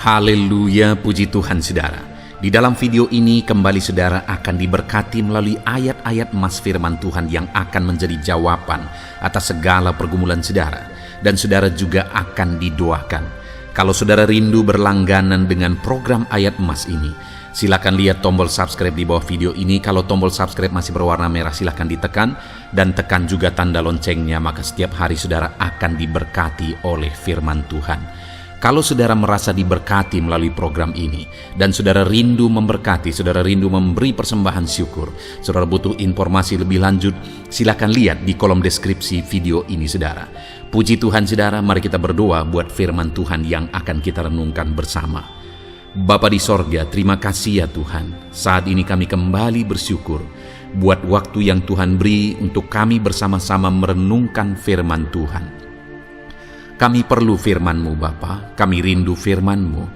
Haleluya, puji Tuhan saudara. Di dalam video ini kembali saudara akan diberkati melalui ayat-ayat emas firman Tuhan yang akan menjadi jawaban atas segala pergumulan saudara. Dan saudara juga akan didoakan. Kalau saudara rindu berlangganan dengan program ayat emas ini, silakan lihat tombol subscribe di bawah video ini. Kalau tombol subscribe masih berwarna merah, silakan ditekan. Dan tekan juga tanda loncengnya, maka setiap hari saudara akan diberkati oleh firman Tuhan. Kalau saudara merasa diberkati melalui program ini, dan saudara rindu memberkati, saudara rindu memberi persembahan syukur, saudara butuh informasi lebih lanjut, silakan lihat di kolom deskripsi video ini saudara. Puji Tuhan saudara, mari kita berdoa buat firman Tuhan yang akan kita renungkan bersama. Bapa di sorga, terima kasih ya Tuhan. Saat ini kami kembali bersyukur buat waktu yang Tuhan beri untuk kami bersama-sama merenungkan firman Tuhan. Kami perlu firman-Mu Bapa, kami rindu firman-Mu.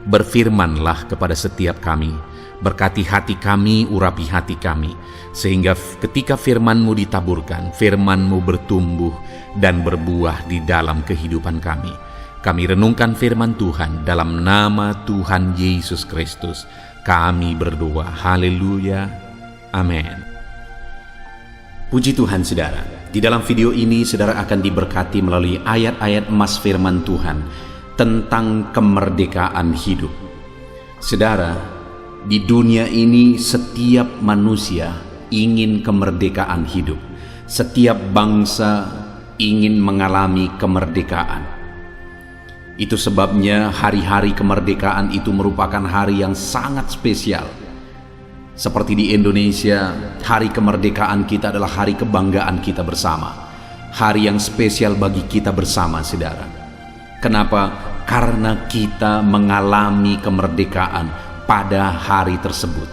Berfirmanlah kepada setiap kami, berkati hati kami, urapi hati kami, sehingga ketika firman-Mu ditaburkan, firman-Mu bertumbuh dan berbuah di dalam kehidupan kami. Kami renungkan firman Tuhan dalam nama Tuhan Yesus Kristus. Kami berdoa, haleluya, amin. Puji Tuhan saudara. Di dalam video ini saudara akan diberkati melalui ayat-ayat emas firman Tuhan tentang kemerdekaan hidup. Saudara, di dunia ini setiap manusia ingin kemerdekaan hidup. Setiap bangsa ingin mengalami kemerdekaan. Itu sebabnya hari-hari kemerdekaan itu merupakan hari yang sangat spesial. Seperti di Indonesia, hari kemerdekaan kita adalah hari kebanggaan kita bersama. Hari yang spesial bagi kita bersama, saudara. Kenapa? Karena kita mengalami kemerdekaan pada hari tersebut.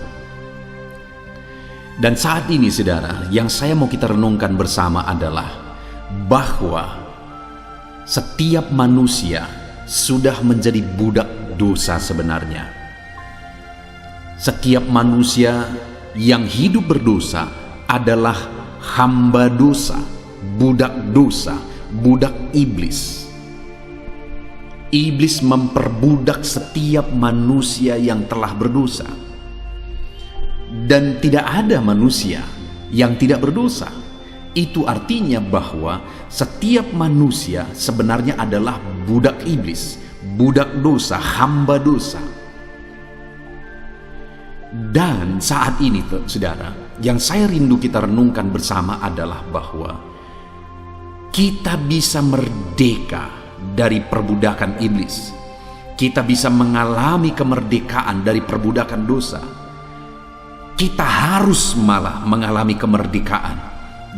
Dan saat ini, saudara, yang saya mau kita renungkan bersama adalah bahwa setiap manusia sudah menjadi budak dosa sebenarnya. Setiap manusia yang hidup berdosa adalah hamba dosa, budak iblis. Iblis memperbudak setiap manusia yang telah berdosa. Dan tidak ada manusia yang tidak berdosa. Itu artinya bahwa setiap manusia sebenarnya adalah budak iblis, budak dosa, hamba dosa. Dan saat ini saudara, yang saya rindu kita renungkan bersama adalah bahwa kita bisa merdeka dari perbudakan iblis. Kita bisa mengalami kemerdekaan dari perbudakan dosa. Kita harus malah mengalami kemerdekaan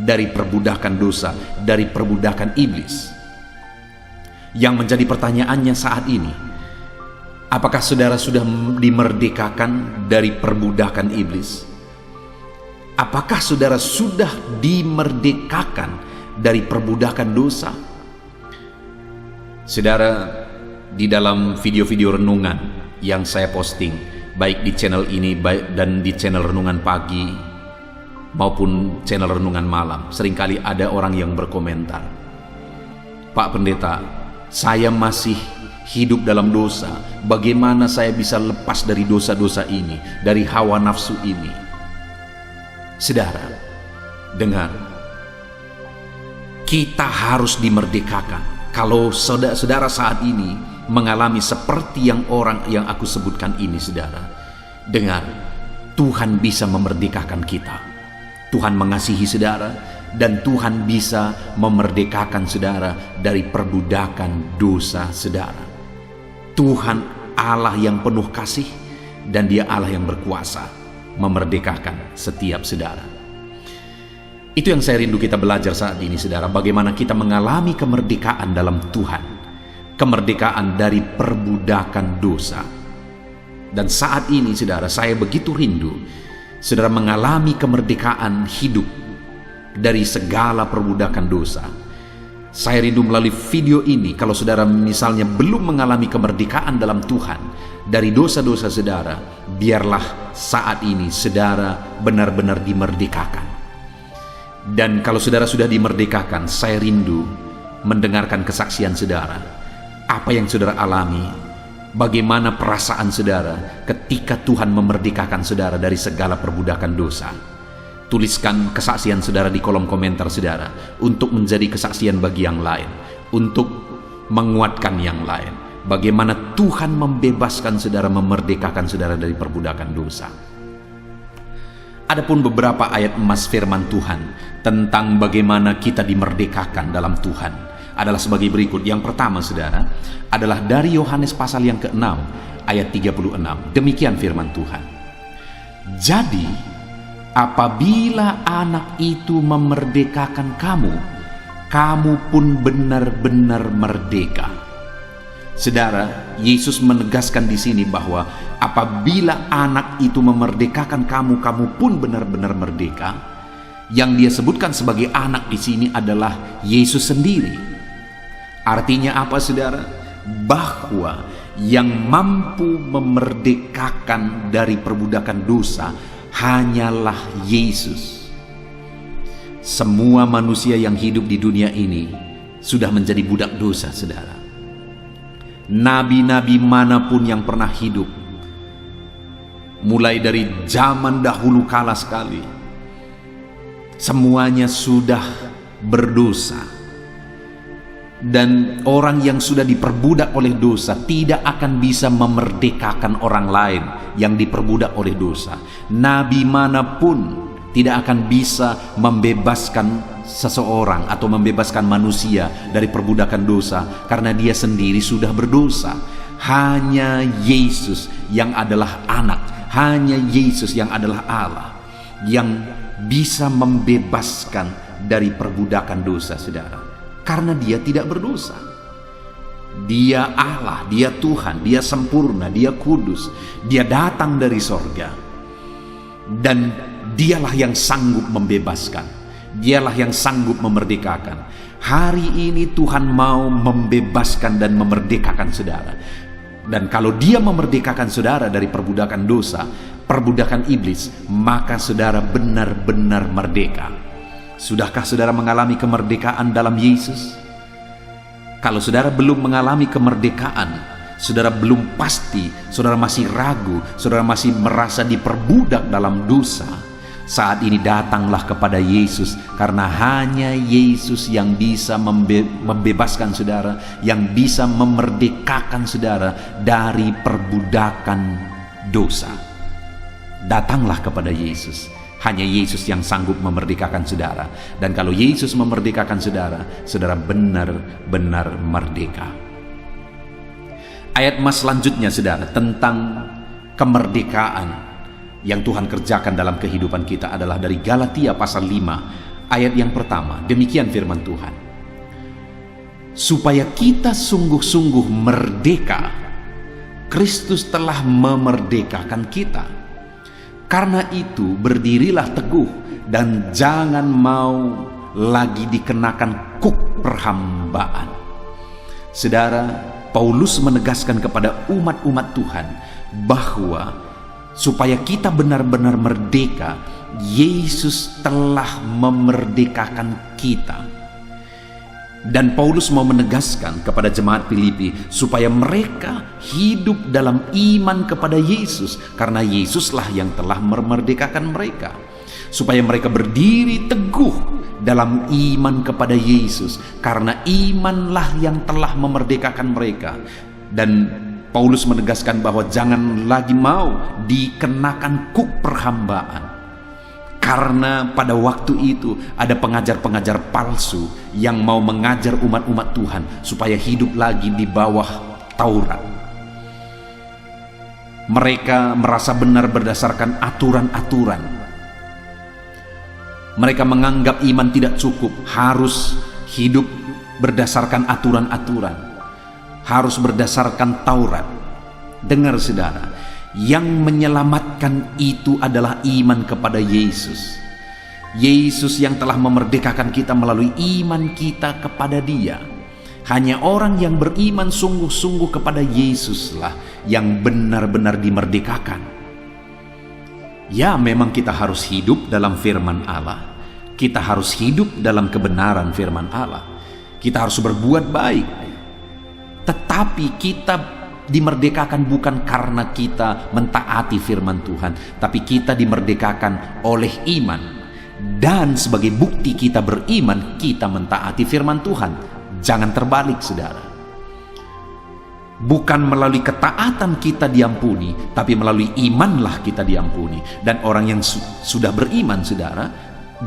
dari perbudakan dosa, dari perbudakan iblis. Yang menjadi pertanyaannya saat ini, apakah saudara sudah dimerdekakan dari perbudakan iblis? Apakah saudara sudah dimerdekakan dari perbudakan dosa? Saudara, di dalam video-video renungan yang saya posting, baik di channel ini dan di channel Renungan Pagi maupun channel Renungan Malam, seringkali ada orang yang berkomentar, "Pak Pendeta, saya masih hidup dalam dosa. Bagaimana saya bisa lepas dari dosa-dosa ini, dari hawa nafsu ini?" Saudara, dengar. Kita harus dimerdekakan. Kalau saudara saat ini mengalami seperti yang orang yang aku sebutkan ini, saudara, dengar, Tuhan bisa memerdekakan kita. Tuhan mengasihi saudara, dan Tuhan bisa memerdekakan saudara dari perbudakan dosa saudara. Tuhan Allah yang penuh kasih, dan Dia Allah yang berkuasa memerdekakan setiap saudara. Itu yang saya rindu kita belajar saat ini saudara, bagaimana kita mengalami kemerdekaan dalam Tuhan, kemerdekaan dari perbudakan dosa. Dan saat ini saudara, saya begitu rindu saudara mengalami kemerdekaan hidup dari segala perbudakan dosa. Saya rindu melalui video ini, kalau saudara misalnya belum mengalami kemerdekaan dalam Tuhan dari dosa-dosa saudara, biarlah saat ini saudara benar-benar dimerdekakan. Dan kalau saudara sudah dimerdekakan, saya rindu mendengarkan kesaksian saudara. Apa yang saudara alami Bagaimana perasaan saudara ketika Tuhan memerdekakan saudara dari segala perbudakan dosa? Tuliskan kesaksian saudara di kolom komentar saudara, untuk menjadi kesaksian bagi yang lain, untuk menguatkan yang lain. Bagaimana Tuhan membebaskan saudara, memerdekakan saudara dari perbudakan dosa. Adapun beberapa ayat emas firman Tuhan tentang bagaimana kita dimerdekakan dalam Tuhan adalah sebagai berikut. Yang pertama saudara adalah dari Yohanes pasal yang ke-6 ayat 36. Demikian firman Tuhan. Jadi apabila anak itu memerdekakan kamu, kamu pun benar-benar merdeka. Saudara, Yesus menegaskan di sini bahwa apabila anak itu memerdekakan kamu, kamu pun benar-benar merdeka. Yang dia sebutkan sebagai anak di sini adalah Yesus sendiri. Artinya apa saudara? Bahwa yang mampu memerdekakan dari perbudakan dosa hanyalah Yesus. Semua manusia yang hidup di dunia ini sudah menjadi budak dosa saudara. Nabi-nabi manapun yang pernah hidup, mulai dari zaman dahulu kala sekali, semuanya sudah berdosa. Dan orang yang sudah diperbudak oleh dosa tidak akan bisa memerdekakan orang lain yang diperbudak oleh dosa. Nabi manapun tidak akan bisa membebaskan seseorang atau membebaskan manusia dari perbudakan dosa, karena dia sendiri sudah berdosa. Hanya Yesus yang adalah anak, hanya Yesus yang adalah Allah yang bisa membebaskan dari perbudakan dosa saudara. Karena dia tidak berdosa. Dia Allah, dia Tuhan, dia sempurna, dia kudus. Dia datang dari sorga. Dan dialah yang sanggup membebaskan. Dialah yang sanggup memerdekakan. Hari ini Tuhan mau membebaskan dan memerdekakan saudara. Dan kalau dia memerdekakan saudara dari perbudakan dosa, perbudakan iblis, maka saudara benar-benar merdeka. Sudahkah saudara mengalami kemerdekaan dalam Yesus? Kalau saudara belum mengalami kemerdekaan, saudara belum pasti, saudara masih ragu, saudara masih merasa diperbudak dalam dosa, saat ini datanglah kepada Yesus, karena hanya Yesus yang bisa membebaskan saudara, yang bisa memerdekakan saudara dari perbudakan dosa. Datanglah kepada Yesus. Hanya Yesus yang sanggup memerdekakan saudara. Dan kalau Yesus memerdekakan saudara, saudara benar-benar merdeka. Ayat emas selanjutnya saudara tentang kemerdekaan yang Tuhan kerjakan dalam kehidupan kita adalah dari Galatia pasal 5 ayat yang pertama. Demikian firman Tuhan. Supaya kita sungguh-sungguh merdeka, Kristus telah memerdekakan kita. Karena itu berdirilah teguh dan jangan mau lagi dikenakan kuk perhambaan. Saudara, Paulus menegaskan kepada umat-umat Tuhan bahwa supaya kita benar-benar merdeka, Yesus telah memerdekakan kita. Dan Paulus mau menegaskan kepada jemaat Filipi supaya mereka hidup dalam iman kepada Yesus, karena Yesuslah yang telah memerdekakan mereka. Supaya mereka berdiri teguh dalam iman kepada Yesus, karena imanlah yang telah memerdekakan mereka. Dan Paulus menegaskan bahwa jangan lagi mau dikenakan kuk perhambaan. Karena pada waktu itu ada pengajar-pengajar palsu yang mau mengajar umat-umat Tuhan supaya hidup lagi di bawah Taurat. Mereka merasa benar berdasarkan aturan-aturan. Mereka menganggap iman tidak cukup, harus hidup berdasarkan aturan-aturan, harus berdasarkan Taurat. Dengar saudara, yang menyelamatkan itu adalah iman kepada Yesus. Yesus yang telah memerdekakan kita melalui iman kita kepada Dia. Hanya orang yang beriman sungguh-sungguh kepada Yesuslah yang benar-benar dimerdekakan. Ya, memang kita harus hidup dalam firman Allah. Kita harus hidup dalam kebenaran firman Allah. Kita harus berbuat baik. Tetapi kita Dimerdekakan bukan karena kita mentaati firman Tuhan, tapi kita dimerdekakan oleh iman. Dan sebagai bukti kita beriman, kita mentaati firman Tuhan. Jangan terbalik, saudara. Bukan melalui ketaatan kita diampuni, tapi melalui imanlah kita diampuni. Dan orang yang sudah beriman, saudara,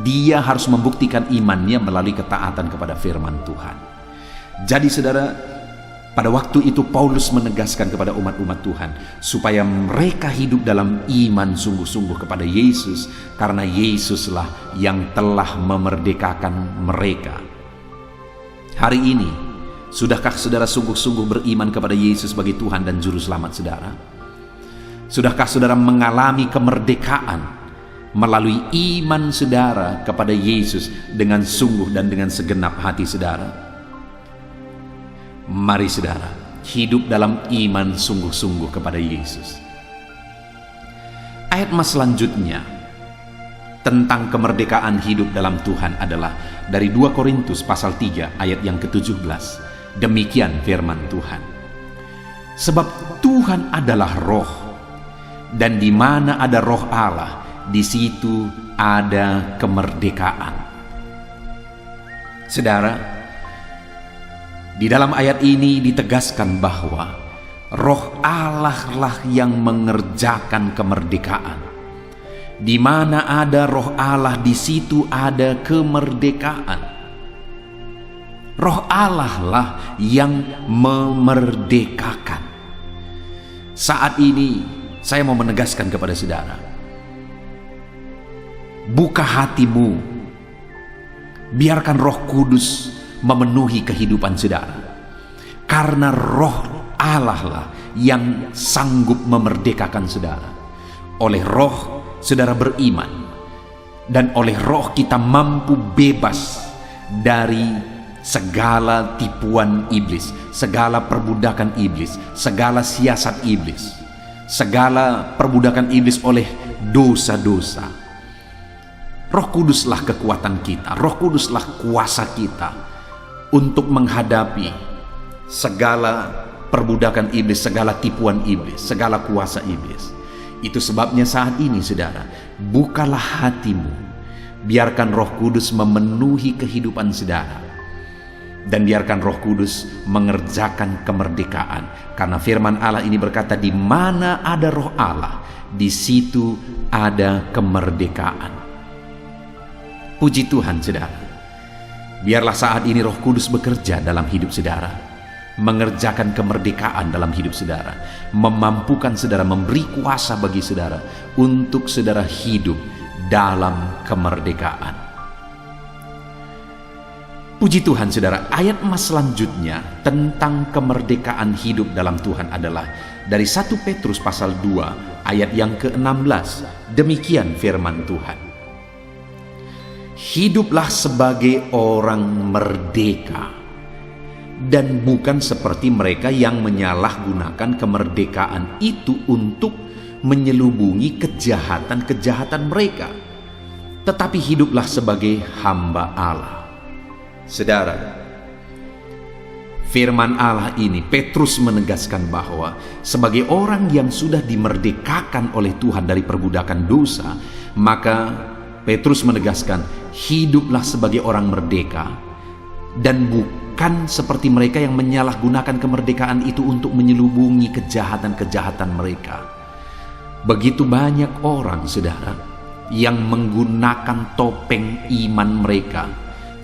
dia harus membuktikan imannya melalui ketaatan kepada firman Tuhan. Jadi, saudara, pada waktu itu Paulus menegaskan kepada umat-umat Tuhan supaya mereka hidup dalam iman sungguh-sungguh kepada Yesus, karena Yesuslah yang telah memerdekakan mereka. Hari ini, sudahkah saudara sungguh-sungguh beriman kepada Yesus sebagai Tuhan dan Juru Selamat saudara? Sudahkah saudara mengalami kemerdekaan melalui iman saudara kepada Yesus dengan sungguh dan dengan segenap hati saudara? Mari saudara, hidup dalam iman sungguh-sungguh kepada Yesus. Ayat mas selanjutnya tentang kemerdekaan hidup dalam Tuhan adalah dari 2 Korintus pasal 3 ayat yang ke-17. Demikian firman Tuhan. Sebab Tuhan adalah roh, dan di mana ada roh Allah, di situ ada kemerdekaan. Saudara, di dalam ayat ini ditegaskan bahwa roh Allah lah yang mengerjakan kemerdekaan. Di mana ada roh Allah, di situ ada kemerdekaan. Roh Allah lah yang memerdekakan. Saat ini saya mau menegaskan kepada saudara, buka hatimu, biarkan Roh Kudus memenuhi kehidupan saudara, karena roh Allah lah yang sanggup memerdekakan saudara. Oleh roh saudara beriman, dan oleh roh kita mampu bebas dari segala tipuan iblis, segala perbudakan iblis, segala siasat iblis, segala perbudakan iblis oleh dosa-dosa. Roh Kuduslah kekuatan kita, Roh Kuduslah kuasa kita untuk menghadapi segala perbudakan iblis, segala tipuan iblis, segala kuasa iblis. Itu sebabnya saat ini saudara, bukalah hatimu, biarkan Roh Kudus memenuhi kehidupan saudara, dan biarkan Roh Kudus mengerjakan kemerdekaan. Karena firman Allah ini berkata, di mana ada roh Allah, di situ ada kemerdekaan. Puji Tuhan saudara. Biarlah saat ini Roh Kudus bekerja dalam hidup saudara, mengerjakan kemerdekaan dalam hidup saudara, memampukan saudara, memberi kuasa bagi saudara untuk saudara hidup dalam kemerdekaan. Puji Tuhan saudara, ayat emas selanjutnya tentang kemerdekaan hidup dalam Tuhan adalah dari 1 Petrus pasal 2 ayat yang ke-16. Demikian firman Tuhan. Hiduplah sebagai orang merdeka, dan bukan seperti mereka yang menyalahgunakan kemerdekaan itu untuk menyelubungi kejahatan-kejahatan mereka, tetapi hiduplah sebagai hamba Allah. Saudara, firman Allah ini Petrus menegaskan bahwa sebagai orang yang sudah dimerdekakan oleh Tuhan dari perbudakan dosa, maka Petrus menegaskan, hiduplah sebagai orang merdeka, dan bukan seperti mereka yang menyalahgunakan kemerdekaan itu untuk menyelubungi kejahatan-kejahatan mereka. Begitu banyak orang, saudara, yang menggunakan topeng iman mereka,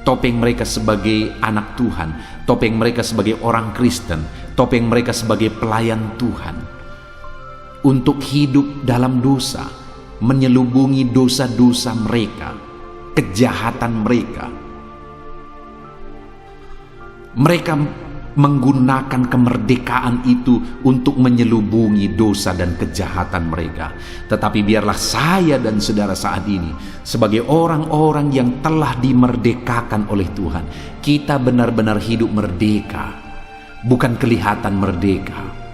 topeng mereka sebagai anak Tuhan, topeng mereka sebagai orang Kristen, topeng mereka sebagai pelayan Tuhan, untuk hidup dalam dosa, menyelubungi dosa-dosa mereka, kejahatan mereka. Mereka menggunakan kemerdekaan itu untuk menyelubungi dosa dan kejahatan mereka. Tetapi biarlah saya dan saudara saat ini, sebagai orang-orang yang telah dimerdekakan oleh Tuhan, kita benar-benar hidup merdeka, bukan kelihatan merdeka.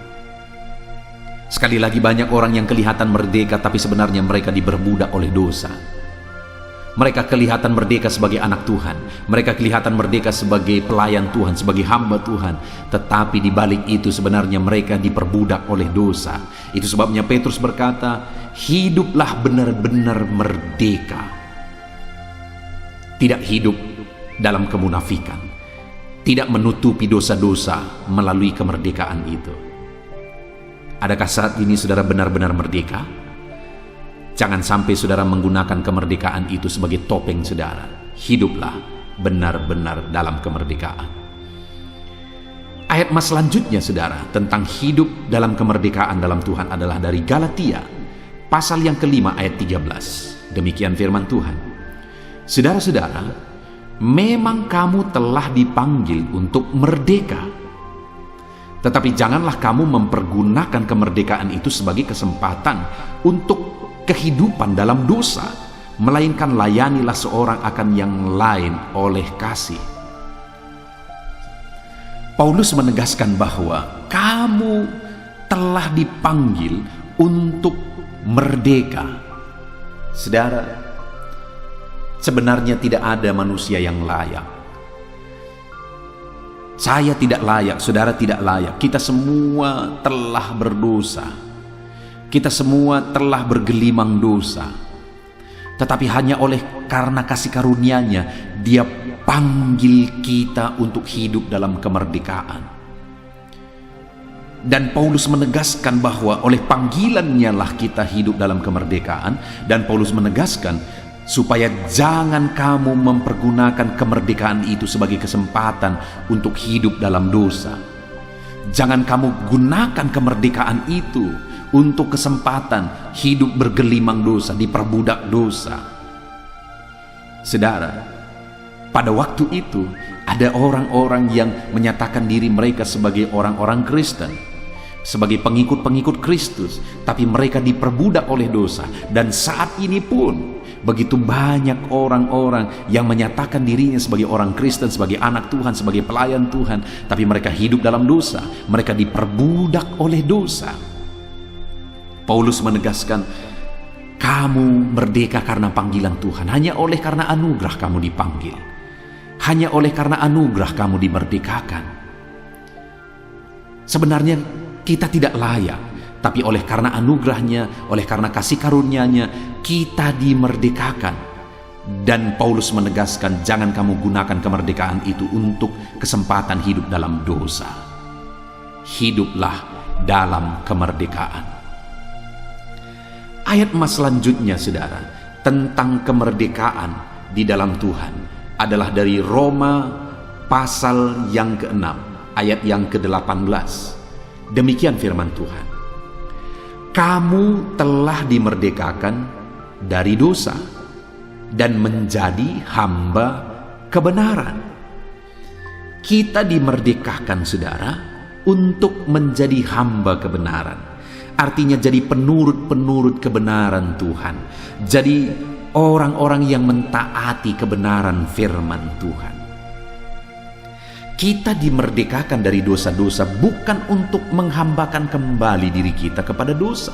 Sekali lagi, banyak orang yang kelihatan merdeka tapi sebenarnya mereka diperbudak oleh dosa. Mereka kelihatan merdeka sebagai anak Tuhan. Mereka kelihatan merdeka sebagai pelayan Tuhan, sebagai hamba Tuhan. Tetapi di balik itu sebenarnya mereka diperbudak oleh dosa. Itu sebabnya Petrus berkata, hiduplah benar-benar merdeka. Tidak hidup dalam kemunafikan. Tidak menutupi dosa-dosa melalui kemerdekaan itu. Adakah saat ini saudara benar-benar merdeka? Jangan sampai saudara menggunakan kemerdekaan itu sebagai topeng saudara. Hiduplah benar-benar dalam kemerdekaan. Ayat mas selanjutnya saudara tentang hidup dalam kemerdekaan dalam Tuhan adalah dari Galatia pasal yang kelima ayat 13. Demikian firman Tuhan. Saudara-saudara, memang kamu telah dipanggil untuk merdeka. Tetapi janganlah kamu mempergunakan kemerdekaan itu sebagai kesempatan untuk kehidupan dalam dosa, melainkan layanilah seorang akan yang lain oleh kasih. Paulus menegaskan bahwa kamu telah dipanggil untuk merdeka. Saudara, sebenarnya tidak ada manusia yang layak. Saya tidak layak, saudara tidak layak. Kita semua telah berdosa. Kita semua telah bergelimang dosa. Tetapi hanya oleh karena kasih karunia-Nya, Dia panggil kita untuk hidup dalam kemerdekaan. Dan Paulus menegaskan bahwa oleh panggilan-Nya lah kita hidup dalam kemerdekaan. Dan Paulus menegaskan supaya jangan kamu mempergunakan kemerdekaan itu sebagai kesempatan untuk hidup dalam dosa. Jangan kamu gunakan kemerdekaan itu untuk kesempatan hidup bergelimang dosa, diperbudak dosa. Saudara, pada waktu itu ada orang-orang yang menyatakan diri mereka sebagai orang-orang Kristen, sebagai pengikut-pengikut Kristus, tapi mereka diperbudak oleh dosa. Dan saat ini pun begitu banyak orang-orang yang menyatakan dirinya sebagai orang Kristen, sebagai anak Tuhan, sebagai pelayan Tuhan, tapi mereka hidup dalam dosa. Mereka diperbudak oleh dosa. Paulus menegaskan, kamu merdeka karena panggilan Tuhan. Hanya oleh karena anugerah kamu dipanggil. Hanya oleh karena anugerah kamu dimerdekakan. Sebenarnya kita tidak layak, tapi oleh karena anugerahnya, oleh karena kasih karunia-Nya, kita dimerdekakan. Dan Paulus menegaskan, jangan kamu gunakan kemerdekaan itu untuk kesempatan hidup dalam dosa. Hiduplah dalam kemerdekaan. Ayat mas selanjutnya saudara tentang kemerdekaan di dalam Tuhan adalah dari Roma pasal yang ke-6 ayat yang ke-18. Demikian firman Tuhan. Kamu telah dimerdekakan dari dosa dan menjadi hamba kebenaran. Kita dimerdekakan saudara untuk menjadi hamba kebenaran. Artinya jadi penurut-penurut kebenaran Tuhan. Jadi orang-orang yang mentaati kebenaran firman Tuhan. Kita dimerdekakan dari dosa-dosa bukan untuk menghambakan kembali diri kita kepada dosa.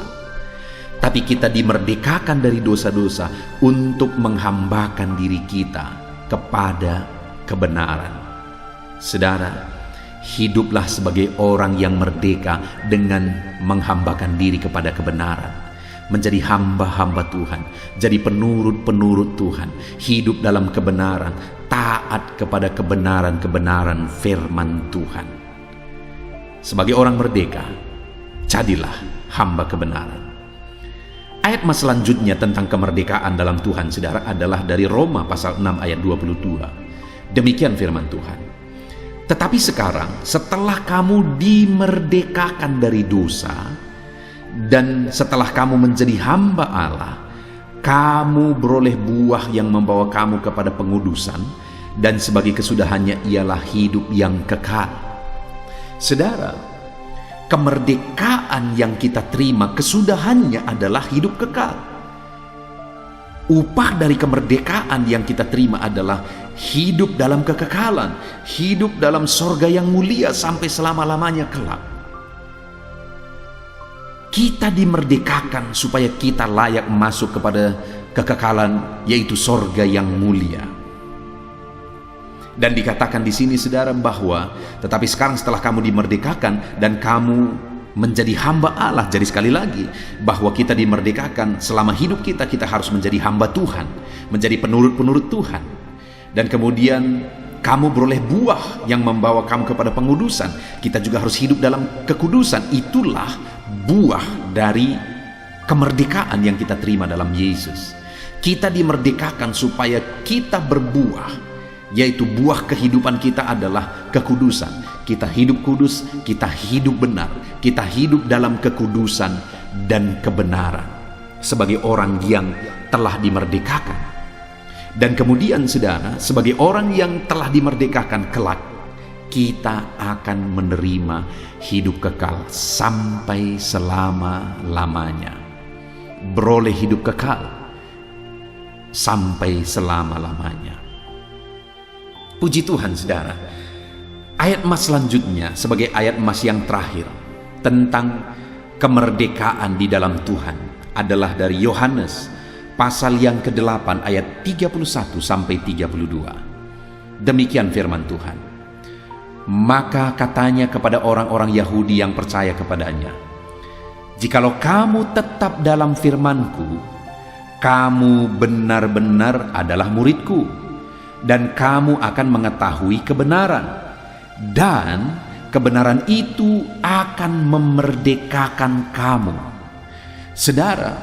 Tapi kita dimerdekakan dari dosa-dosa untuk menghambakan diri kita kepada kebenaran. Saudara, hiduplah sebagai orang yang merdeka dengan menghambakan diri kepada kebenaran. Menjadi hamba-hamba Tuhan, jadi penurut-penurut Tuhan, hidup dalam kebenaran, taat kepada kebenaran-kebenaran firman Tuhan. Sebagai orang merdeka, jadilah hamba kebenaran. Ayat mas selanjutnya tentang kemerdekaan dalam Tuhan saudara adalah dari Roma pasal 6 ayat 22. Demikian firman Tuhan. Tetapi sekarang setelah kamu dimerdekakan dari dosa dan setelah kamu menjadi hamba Allah, kamu beroleh buah yang membawa kamu kepada pengudusan, dan sebagai kesudahannya ialah hidup yang kekal. Saudara, kemerdekaan yang kita terima kesudahannya adalah hidup kekal. Upah dari kemerdekaan yang kita terima adalah hidup dalam kekekalan, hidup dalam sorga yang mulia sampai selama-lamanya kelak. Kita dimerdekakan supaya kita layak masuk kepada kekekalan, yaitu sorga yang mulia. Dan dikatakan di sini saudara bahwa tetapi sekarang setelah kamu dimerdekakan dan kamu menjadi hamba Allah. Jadi sekali lagi bahwa kita dimerdekakan, selama hidup kita harus menjadi hamba Tuhan, menjadi penurut-penurut Tuhan. Dan kemudian kamu beroleh buah yang membawa kamu kepada pengudusan. Kita juga harus hidup dalam kekudusan. Itulah buah dari kemerdekaan yang kita terima dalam Yesus. Kita dimerdekakan supaya kita berbuah, yaitu buah kehidupan kita adalah kekudusan. Kita hidup kudus, kita hidup benar, kita hidup dalam kekudusan dan kebenaran sebagai orang yang telah dimerdekakan. Dan kemudian saudara, sebagai orang yang telah dimerdekakan kelak, kita akan menerima hidup kekal sampai selama-lamanya. Beroleh hidup kekal sampai selama-lamanya. Puji Tuhan saudara. Ayat emas selanjutnya sebagai ayat emas yang terakhir tentang kemerdekaan di dalam Tuhan adalah dari Yohanes pasal yang ke-8 ayat 31 sampai 32. Demikian firman Tuhan. Maka katanya kepada orang-orang Yahudi yang percaya kepadanya, jikalau kamu tetap dalam firman-Ku, kamu benar-benar adalah murid-Ku, dan kamu akan mengetahui kebenaran, dan kebenaran itu akan memerdekakan kamu. Saudara,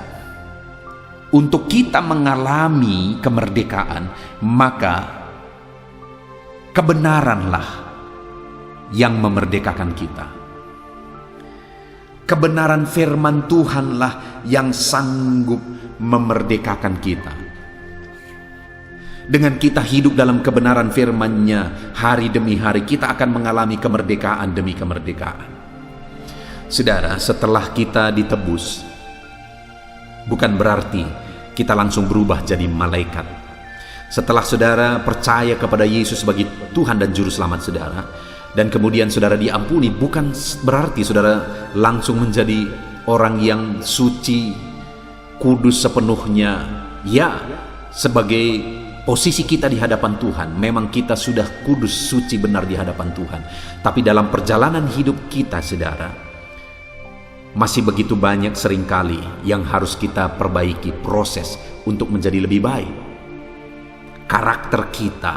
untuk kita mengalami kemerdekaan, maka kebenaranlah yang memerdekakan kita. Kebenaran firman Tuhanlah yang sanggup memerdekakan kita. Dengan kita hidup dalam kebenaran firman-Nya hari demi hari, kita akan mengalami kemerdekaan demi kemerdekaan. Saudara, setelah kita ditebus, bukan berarti kita langsung berubah jadi malaikat. Setelah saudara percaya kepada Yesus sebagai Tuhan dan Juru Selamat saudara, dan kemudian saudara diampuni, bukan berarti saudara langsung menjadi orang yang suci, kudus sepenuhnya. Ya, sebagai posisi kita di hadapan Tuhan, memang kita sudah kudus, suci, benar di hadapan Tuhan. Tapi dalam perjalanan hidup kita, saudara, masih begitu banyak seringkali yang harus kita perbaiki, proses untuk menjadi lebih baik. Karakter kita,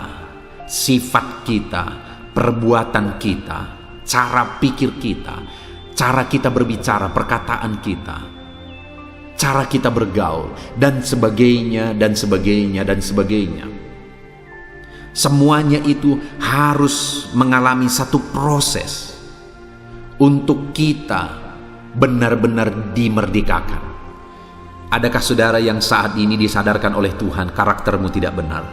sifat kita, perbuatan kita, cara pikir kita, cara kita berbicara, perkataan kita, cara kita bergaul, dan sebagainya, dan sebagainya, dan sebagainya. Semuanya itu harus mengalami satu proses untuk kita benar-benar dimerdekakan. Adakah saudara yang saat ini disadarkan oleh Tuhan karaktermu tidak benar?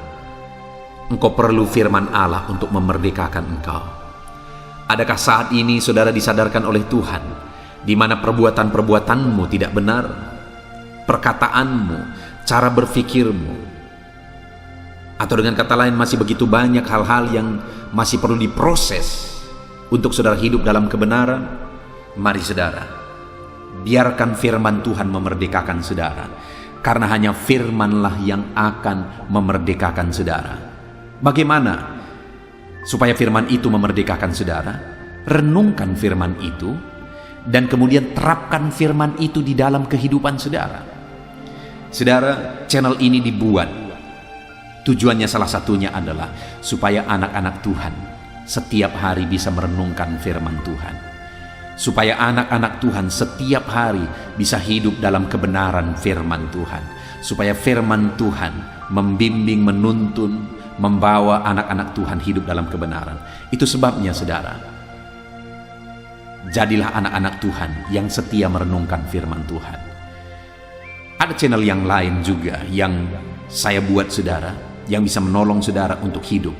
Engkau perlu firman Allah untuk memerdekakan engkau. Adakah saat ini saudara disadarkan oleh Tuhan di mana perbuatan-perbuatanmu tidak benar? Perkataanmu, cara berfikirmu, atau dengan kata lain masih begitu banyak hal-hal yang masih perlu diproses untuk saudara hidup dalam kebenaran. Mari saudara, biarkan firman Tuhan memerdekakan saudara, karena hanya firmanlah yang akan memerdekakan saudara. Bagaimana supaya firman itu memerdekakan saudara? Renungkan firman itu dan kemudian terapkan firman itu di dalam kehidupan saudara. Saudara, channel ini dibuat, tujuannya salah satunya adalah supaya anak-anak Tuhan setiap hari bisa merenungkan firman Tuhan. Supaya anak-anak Tuhan setiap hari bisa hidup dalam kebenaran firman Tuhan. Supaya firman Tuhan membimbing, menuntun, membawa anak-anak Tuhan hidup dalam kebenaran. Itu sebabnya saudara, jadilah anak-anak Tuhan yang setia merenungkan firman Tuhan. Ada channel yang lain juga yang saya buat saudara, yang bisa menolong saudara untuk hidup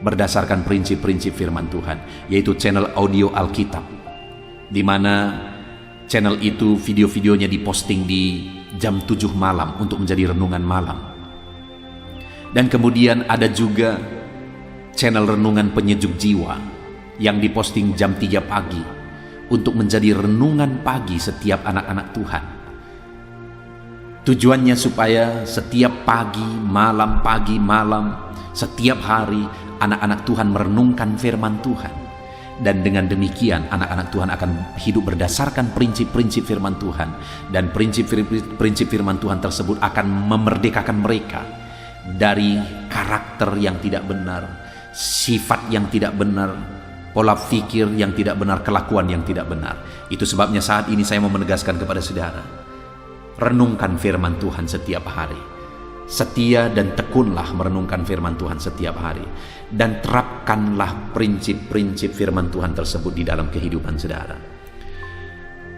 berdasarkan prinsip-prinsip firman Tuhan, yaitu channel audio Alkitab, di mana channel itu video-videonya diposting di jam 7 malam untuk menjadi renungan malam. Dan kemudian ada juga channel renungan penyejuk jiwa yang diposting jam 3 pagi untuk menjadi renungan pagi setiap anak-anak Tuhan. Tujuannya supaya setiap pagi, malam, setiap hari anak-anak Tuhan merenungkan firman Tuhan. Dan dengan demikian anak-anak Tuhan akan hidup berdasarkan prinsip-prinsip firman Tuhan. Dan prinsip firman Tuhan tersebut akan memerdekakan mereka dari karakter yang tidak benar, sifat yang tidak benar, pola pikir yang tidak benar, kelakuan yang tidak benar. Itu sebabnya saat ini saya mau menegaskan kepada saudara, renungkan firman Tuhan setiap hari. Setia dan tekunlah merenungkan firman Tuhan setiap hari. Dan terapkanlah prinsip-prinsip firman Tuhan tersebut di dalam kehidupan saudara.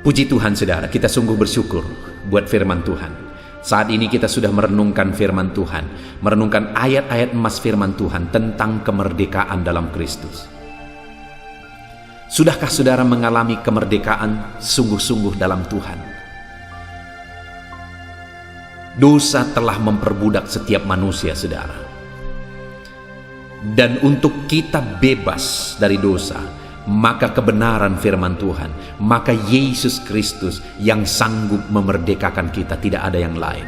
Puji Tuhan saudara, kita sungguh bersyukur buat firman Tuhan. Saat ini kita sudah merenungkan firman Tuhan, merenungkan ayat-ayat emas firman Tuhan tentang kemerdekaan dalam Kristus. Sudahkah saudara mengalami kemerdekaan sungguh-sungguh dalam Tuhan? Dosa telah memperbudak setiap manusia, saudara. Dan untuk kita bebas dari dosa, maka kebenaran firman Tuhan, maka Yesus Kristus yang sanggup memerdekakan kita, tidak ada yang lain.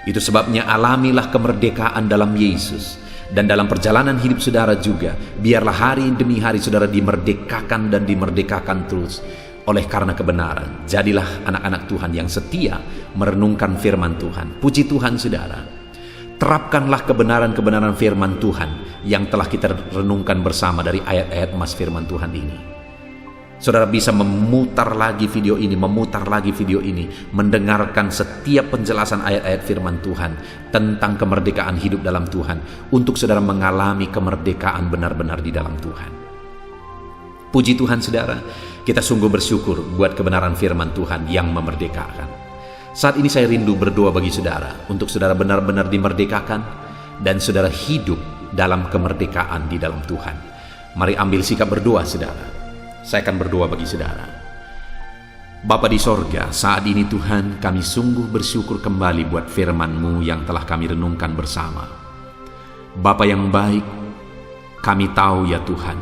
Itu sebabnya alamilah kemerdekaan dalam Yesus. Dan dalam perjalanan hidup saudara juga, biarlah hari demi hari saudara dimerdekakan dan dimerdekakan terus oleh karena kebenaran. Jadilah anak-anak Tuhan yang setia merenungkan firman Tuhan. Puji Tuhan saudara. Terapkanlah kebenaran-kebenaran firman Tuhan yang telah kita renungkan bersama dari ayat-ayat emas firman Tuhan ini. Saudara bisa memutar lagi video ini, mendengarkan setiap penjelasan ayat-ayat firman Tuhan tentang kemerdekaan hidup dalam Tuhan, untuk saudara mengalami kemerdekaan benar-benar di dalam Tuhan. Puji Tuhan saudara, kita sungguh bersyukur buat kebenaran firman Tuhan yang memerdekakan. Saat ini saya rindu berdoa bagi saudara, untuk saudara benar-benar dimerdekakan dan saudara hidup dalam kemerdekaan di dalam Tuhan. Mari ambil sikap berdoa saudara. Saya akan berdoa bagi saudara. Bapa di sorga, saat ini Tuhan, kami sungguh bersyukur kembali buat firman-Mu yang telah kami renungkan bersama. Bapa yang baik, kami tahu ya Tuhan,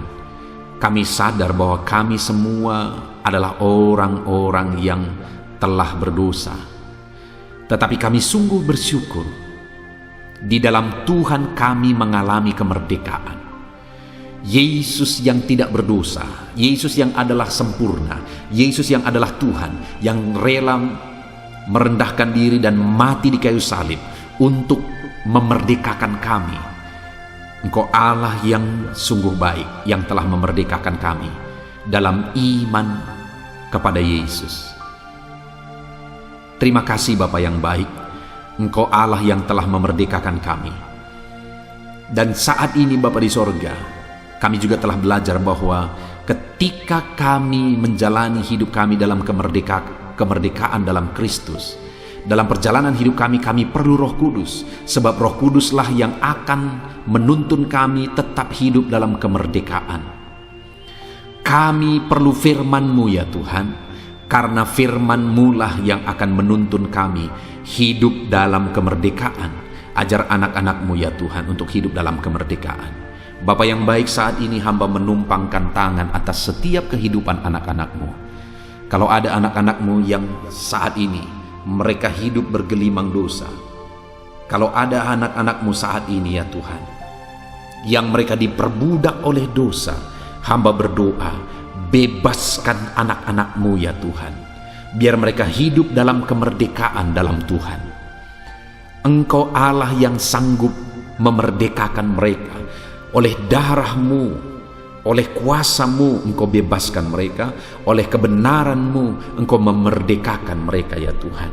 kami sadar bahwa kami semua adalah orang-orang yang telah berdosa. Tetapi kami sungguh bersyukur, di dalam Tuhan kami mengalami kemerdekaan. Yesus yang tidak berdosa, Yesus yang adalah sempurna, Yesus yang adalah Tuhan, yang rela merendahkan diri dan mati di kayu salib untuk memerdekakan kami. Engkau Allah yang sungguh baik, yang telah memerdekakan kami dalam iman kepada Yesus. Terima kasih Bapa yang baik, Engkau Allah yang telah memerdekakan kami. Dan saat ini Bapa di sorga, kami juga telah belajar bahwa ketika kami menjalani hidup kami dalam kemerdekaan dalam Kristus, dalam perjalanan hidup kami perlu Roh Kudus, sebab Roh Kuduslah yang akan menuntun kami tetap hidup dalam kemerdekaan. Kami perlu firman-Mu ya Tuhan, karena firman-Mu lah yang akan menuntun kami hidup dalam kemerdekaan. Ajar anak-anak-Mu ya Tuhan untuk hidup dalam kemerdekaan. Bapa yang baik, saat ini hamba menumpangkan tangan atas setiap kehidupan anak-anak-Mu. Kalau ada anak-anak-Mu yang saat ini mereka hidup bergelimang dosa, kalau ada anak-anak-Mu saat ini ya Tuhan yang mereka diperbudak oleh dosa, hamba berdoa, bebaskan anak-anak-Mu ya Tuhan, biar mereka hidup dalam kemerdekaan dalam Tuhan. Engkau Allah yang sanggup memerdekakan mereka. Oleh darah-Mu, oleh kuasa-Mu, Engkau bebaskan mereka. Oleh kebenaran-Mu, Engkau memerdekakan mereka ya Tuhan.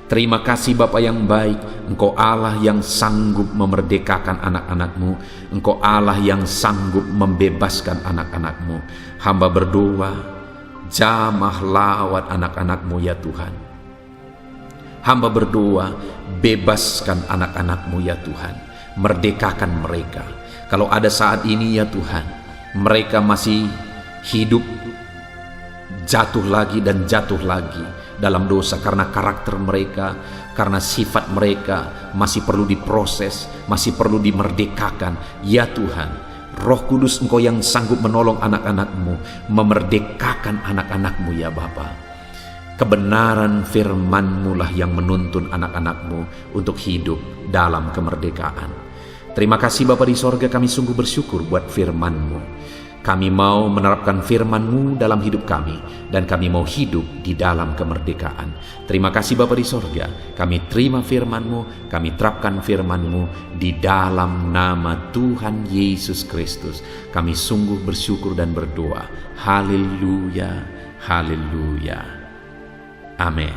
Terima kasih Bapa yang baik, Engkau Allah yang sanggup memerdekakan anak-anak-Mu, Engkau Allah yang sanggup membebaskan anak-anak-Mu. Hamba berdoa, jamah lawat anak-anak-Mu ya Tuhan. Hamba berdoa, bebaskan anak-anak-Mu ya Tuhan, merdekakan mereka. Kalau ada saat ini ya Tuhan, mereka masih hidup jatuh lagi dan jatuh lagi dalam dosa karena karakter mereka, karena sifat mereka masih perlu diproses, masih perlu dimerdekakan. Ya Tuhan, Roh Kudus Engkau yang sanggup menolong anak-anak-Mu, memerdekakan anak-anak-Mu ya Bapa. Kebenaran firman-Mu lah yang menuntun anak-anak-Mu untuk hidup dalam kemerdekaan. Terima kasih Bapa di sorga, kami sungguh bersyukur buat firman-Mu. Kami mau menerapkan firman-Mu dalam hidup kami, dan kami mau hidup di dalam kemerdekaan. Terima kasih Bapa di sorga, kami terima firman-Mu, kami terapkan firman-Mu di dalam nama Tuhan Yesus Kristus. Kami sungguh bersyukur dan berdoa. Haleluya, haleluya. Amin.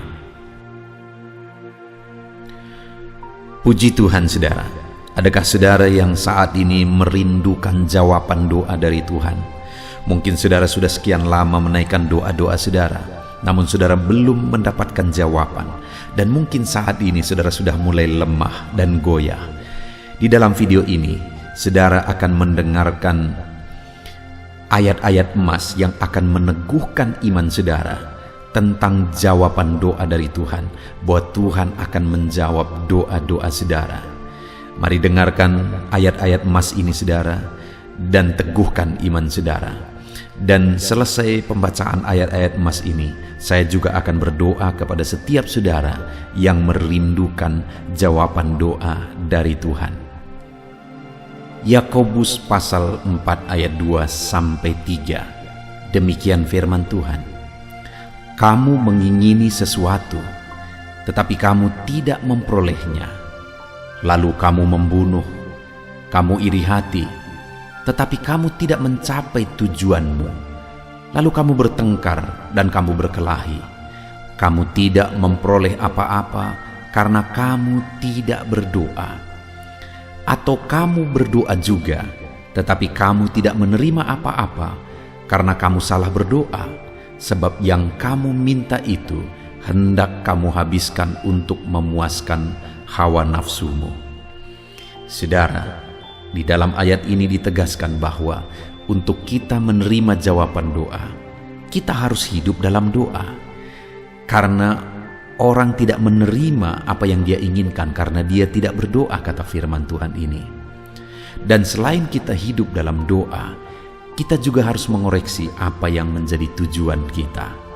Puji Tuhan saudara. Adakah saudara yang saat ini merindukan jawaban doa dari Tuhan? Mungkin saudara sudah sekian lama menaikkan doa-doa saudara, namun saudara belum mendapatkan jawaban. Dan mungkin saat ini saudara sudah mulai lemah dan goyah. Di dalam video ini, saudara akan mendengarkan ayat-ayat emas yang akan meneguhkan iman saudara tentang jawaban doa dari Tuhan, bahwa Tuhan akan menjawab doa-doa saudara. Mari dengarkan ayat-ayat emas ini saudara, dan teguhkan iman saudara. Dan selesai pembacaan ayat-ayat emas ini, saya juga akan berdoa kepada setiap saudara yang merindukan jawaban doa dari Tuhan. Yakobus pasal 4 ayat 2-3. Demikian firman Tuhan. Kamu mengingini sesuatu, tetapi kamu tidak memperolehnya. Lalu kamu membunuh, kamu iri hati, tetapi kamu tidak mencapai tujuanmu. Lalu kamu bertengkar dan kamu berkelahi. Kamu tidak memperoleh apa-apa karena kamu tidak berdoa. Atau kamu berdoa juga, tetapi kamu tidak menerima apa-apa karena kamu salah berdoa, sebab yang kamu minta itu hendak kamu habiskan untuk memuaskan hawa nafsumu. Saudara, di dalam ayat ini ditegaskan bahwa untuk kita menerima jawaban doa, kita harus hidup dalam doa. Karena orang tidak menerima apa yang dia inginkan karena dia tidak berdoa, kata firman Tuhan ini. Dan selain kita hidup dalam doa, kita juga harus mengoreksi apa yang menjadi tujuan kita.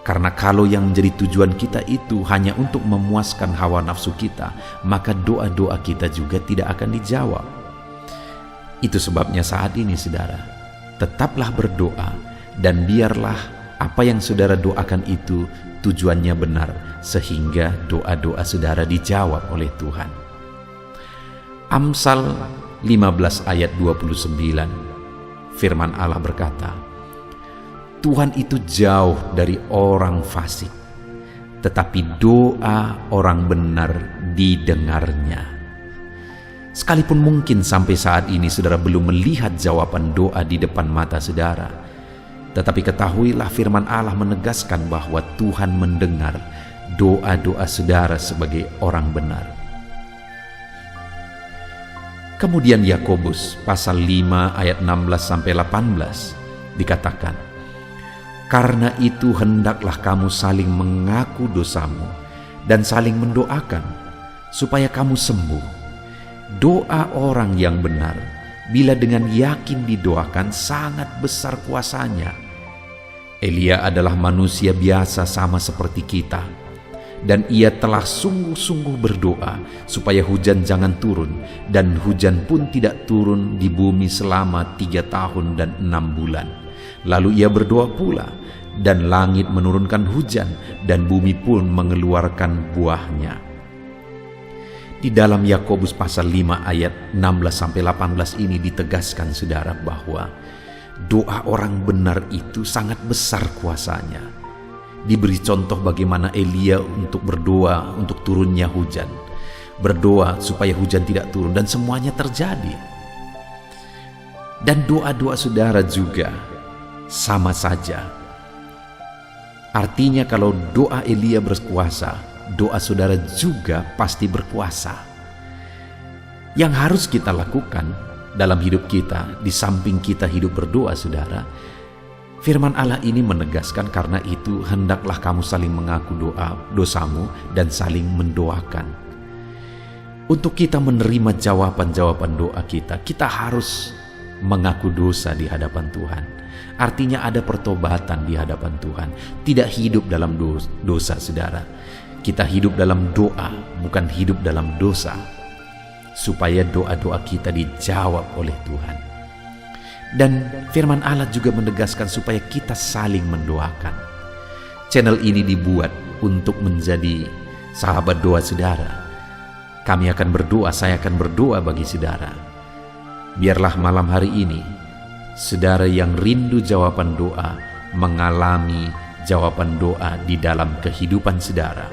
Karena kalau yang menjadi tujuan kita itu hanya untuk memuaskan hawa nafsu kita, maka doa-doa kita juga tidak akan dijawab. Itu sebabnya saat ini saudara, tetaplah berdoa, dan biarlah apa yang saudara doakan itu tujuannya benar, sehingga doa-doa saudara dijawab oleh Tuhan. Amsal 15 ayat 29, firman Allah berkata, Tuhan itu jauh dari orang fasik, tetapi doa orang benar didengarnya. Sekalipun mungkin sampai saat ini saudara belum melihat jawaban doa di depan mata saudara, tetapi ketahuilah firman Allah menegaskan bahwa Tuhan mendengar doa-doa saudara sebagai orang benar. Kemudian Yakobus pasal 5 ayat 16-18 dikatakan, karena itu hendaklah kamu saling mengaku dosamu dan saling mendoakan supaya kamu sembuh. Doa orang yang benar bila dengan yakin didoakan sangat besar kuasanya. Elia adalah manusia biasa sama seperti kita, dan ia telah sungguh-sungguh berdoa supaya hujan jangan turun, dan hujan pun tidak turun di bumi selama 3 tahun dan 6 bulan. Lalu ia berdoa pula, dan langit menurunkan hujan, dan bumi pun mengeluarkan buahnya. Di dalam Yakobus pasal 5 ayat 16-18 ini ditegaskan saudara bahwa doa orang benar itu sangat besar kuasanya. Diberi contoh bagaimana Elia untuk berdoa untuk turunnya hujan, berdoa supaya hujan tidak turun, dan semuanya terjadi. Dan doa-doa saudara juga sama saja. Artinya kalau doa Elia berkuasa, doa saudara juga pasti berkuasa. Yang harus kita lakukan dalam hidup kita, di samping kita hidup berdoa saudara, firman Allah ini menegaskan, karena itu hendaklah kamu saling mengaku dosamu dan saling mendoakan. Untuk kita menerima jawaban-jawaban doa kita, kita harus mengaku dosa di hadapan Tuhan. Artinya ada pertobatan di hadapan Tuhan. Tidak hidup dalam dosa, saudara. Kita hidup dalam doa, bukan hidup dalam dosa. Supaya doa-doa kita dijawab oleh Tuhan. Dan firman Allah juga menegaskan supaya kita saling mendoakan. Channel ini dibuat untuk menjadi sahabat doa saudara. Kami akan berdoa, saya akan berdoa bagi saudara. Biarlah malam hari ini, saudara yang rindu jawaban doa, mengalami jawaban doa di dalam kehidupan saudara.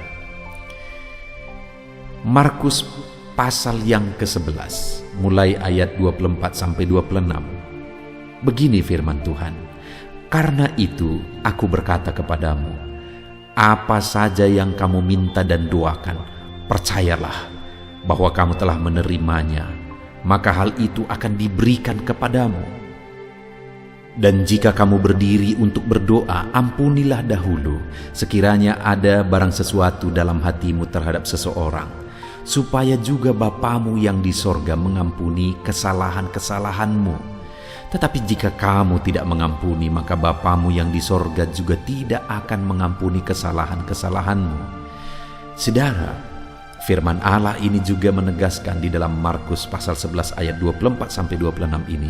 Markus pasal yang ke-11, mulai ayat 24-26. Begini firman Tuhan, "Karena itu aku berkata kepadamu, apa saja yang kamu minta dan doakan, percayalah bahwa kamu telah menerimanya, maka hal itu akan diberikan kepadamu. Dan jika kamu berdiri untuk berdoa, ampunilah dahulu sekiranya ada barang sesuatu dalam hatimu terhadap seseorang, supaya juga Bapamu yang di sorga mengampuni kesalahan-kesalahanmu. Tetapi jika kamu tidak mengampuni, maka Bapamu yang di sorga juga tidak akan mengampuni kesalahan-kesalahanmu." Saudara, firman Allah ini juga menegaskan di dalam Markus pasal 11 ayat 24-26 ini,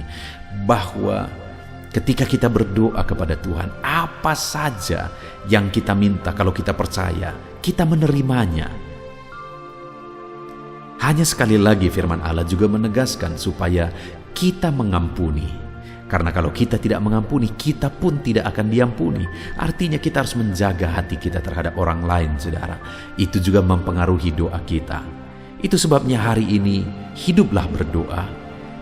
bahwa ketika kita berdoa kepada Tuhan, apa saja yang kita minta, kalau kita percaya, kita menerimanya. Hanya sekali lagi firman Allah juga menegaskan supaya kita mengampuni. Karena kalau kita tidak mengampuni, kita pun tidak akan diampuni. Artinya kita harus menjaga hati kita terhadap orang lain, saudara. Itu juga mempengaruhi doa kita. Itu sebabnya hari ini, hiduplah berdoa.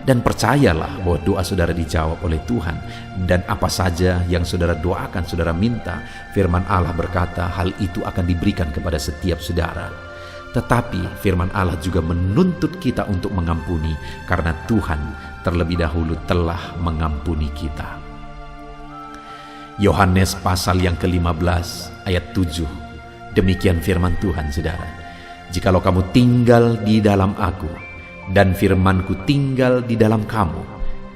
Dan percayalah bahwa doa saudara dijawab oleh Tuhan. Dan apa saja yang saudara doakan, saudara minta, firman Allah berkata hal itu akan diberikan kepada setiap saudara. Tetapi firman Allah juga menuntut kita untuk mengampuni, karena Tuhan terlebih dahulu telah mengampuni kita. Yohanes pasal yang ke-15 ayat 7. Demikian firman Tuhan, saudara. "Jikalau kamu tinggal di dalam aku, dan firmanku tinggal di dalam kamu,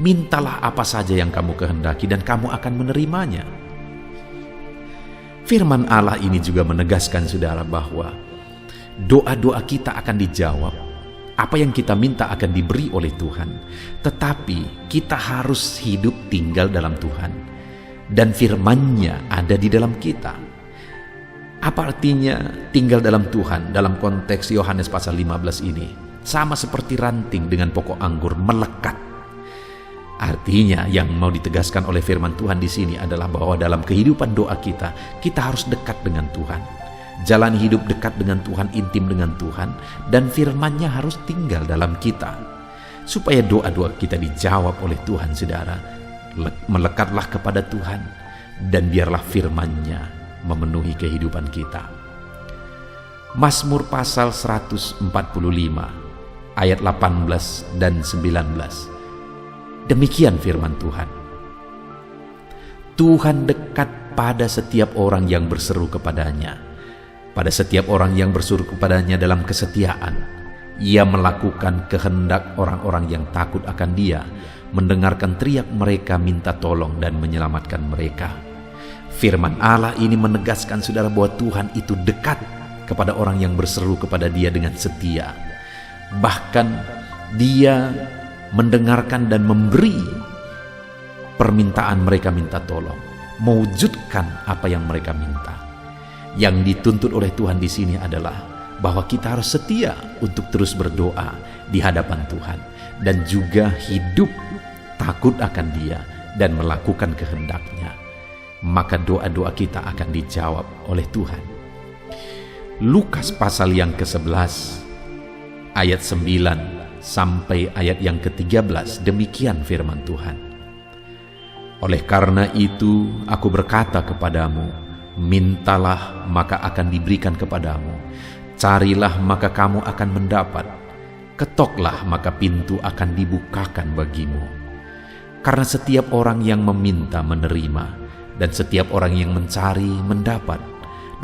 mintalah apa saja yang kamu kehendaki dan kamu akan menerimanya." Firman Allah ini juga menegaskan, saudara, bahwa doa-doa kita akan dijawab. Apa yang kita minta akan diberi oleh Tuhan. Tetapi kita harus hidup tinggal dalam Tuhan. Dan firman-Nya ada di dalam kita. Apa artinya tinggal dalam Tuhan dalam konteks Yohanes pasal 15 ini? Sama seperti ranting dengan pokok anggur melekat. Artinya yang mau ditegaskan oleh firman Tuhan di sini adalah bahwa dalam kehidupan doa kita, kita harus dekat dengan Tuhan. Jalan hidup dekat dengan Tuhan, intim dengan Tuhan, dan firman-Nya harus tinggal dalam kita. Supaya doa-doa kita dijawab oleh Tuhan, saudara, melekatlah kepada Tuhan, dan biarlah firman-Nya memenuhi kehidupan kita. Mazmur pasal 145 ayat 18 dan 19. Demikian firman Tuhan. "Tuhan dekat pada setiap orang yang berseru kepadanya. Pada setiap orang yang berseru kepadanya dalam kesetiaan, Ia melakukan kehendak orang-orang yang takut akan Dia, mendengarkan teriak mereka minta tolong dan menyelamatkan mereka." Firman Allah ini menegaskan, saudara, bahwa Tuhan itu dekat kepada orang yang berseru kepada Dia dengan setia. Bahkan Dia mendengarkan dan memberi permintaan mereka minta tolong, mewujudkan apa yang mereka minta. Yang dituntut oleh Tuhan di sini adalah bahwa kita harus setia untuk terus berdoa di hadapan Tuhan, dan juga hidup takut akan Dia dan melakukan kehendak-Nya. Maka doa-doa kita akan dijawab oleh Tuhan. Lukas pasal yang ke-11 ayat 9 sampai ayat yang ke-13, demikian firman Tuhan. "Oleh karena itu aku berkata kepadamu, mintalah maka akan diberikan kepadamu, carilah maka kamu akan mendapat, ketoklah maka pintu akan dibukakan bagimu. Karena setiap orang yang meminta menerima, dan setiap orang yang mencari mendapat,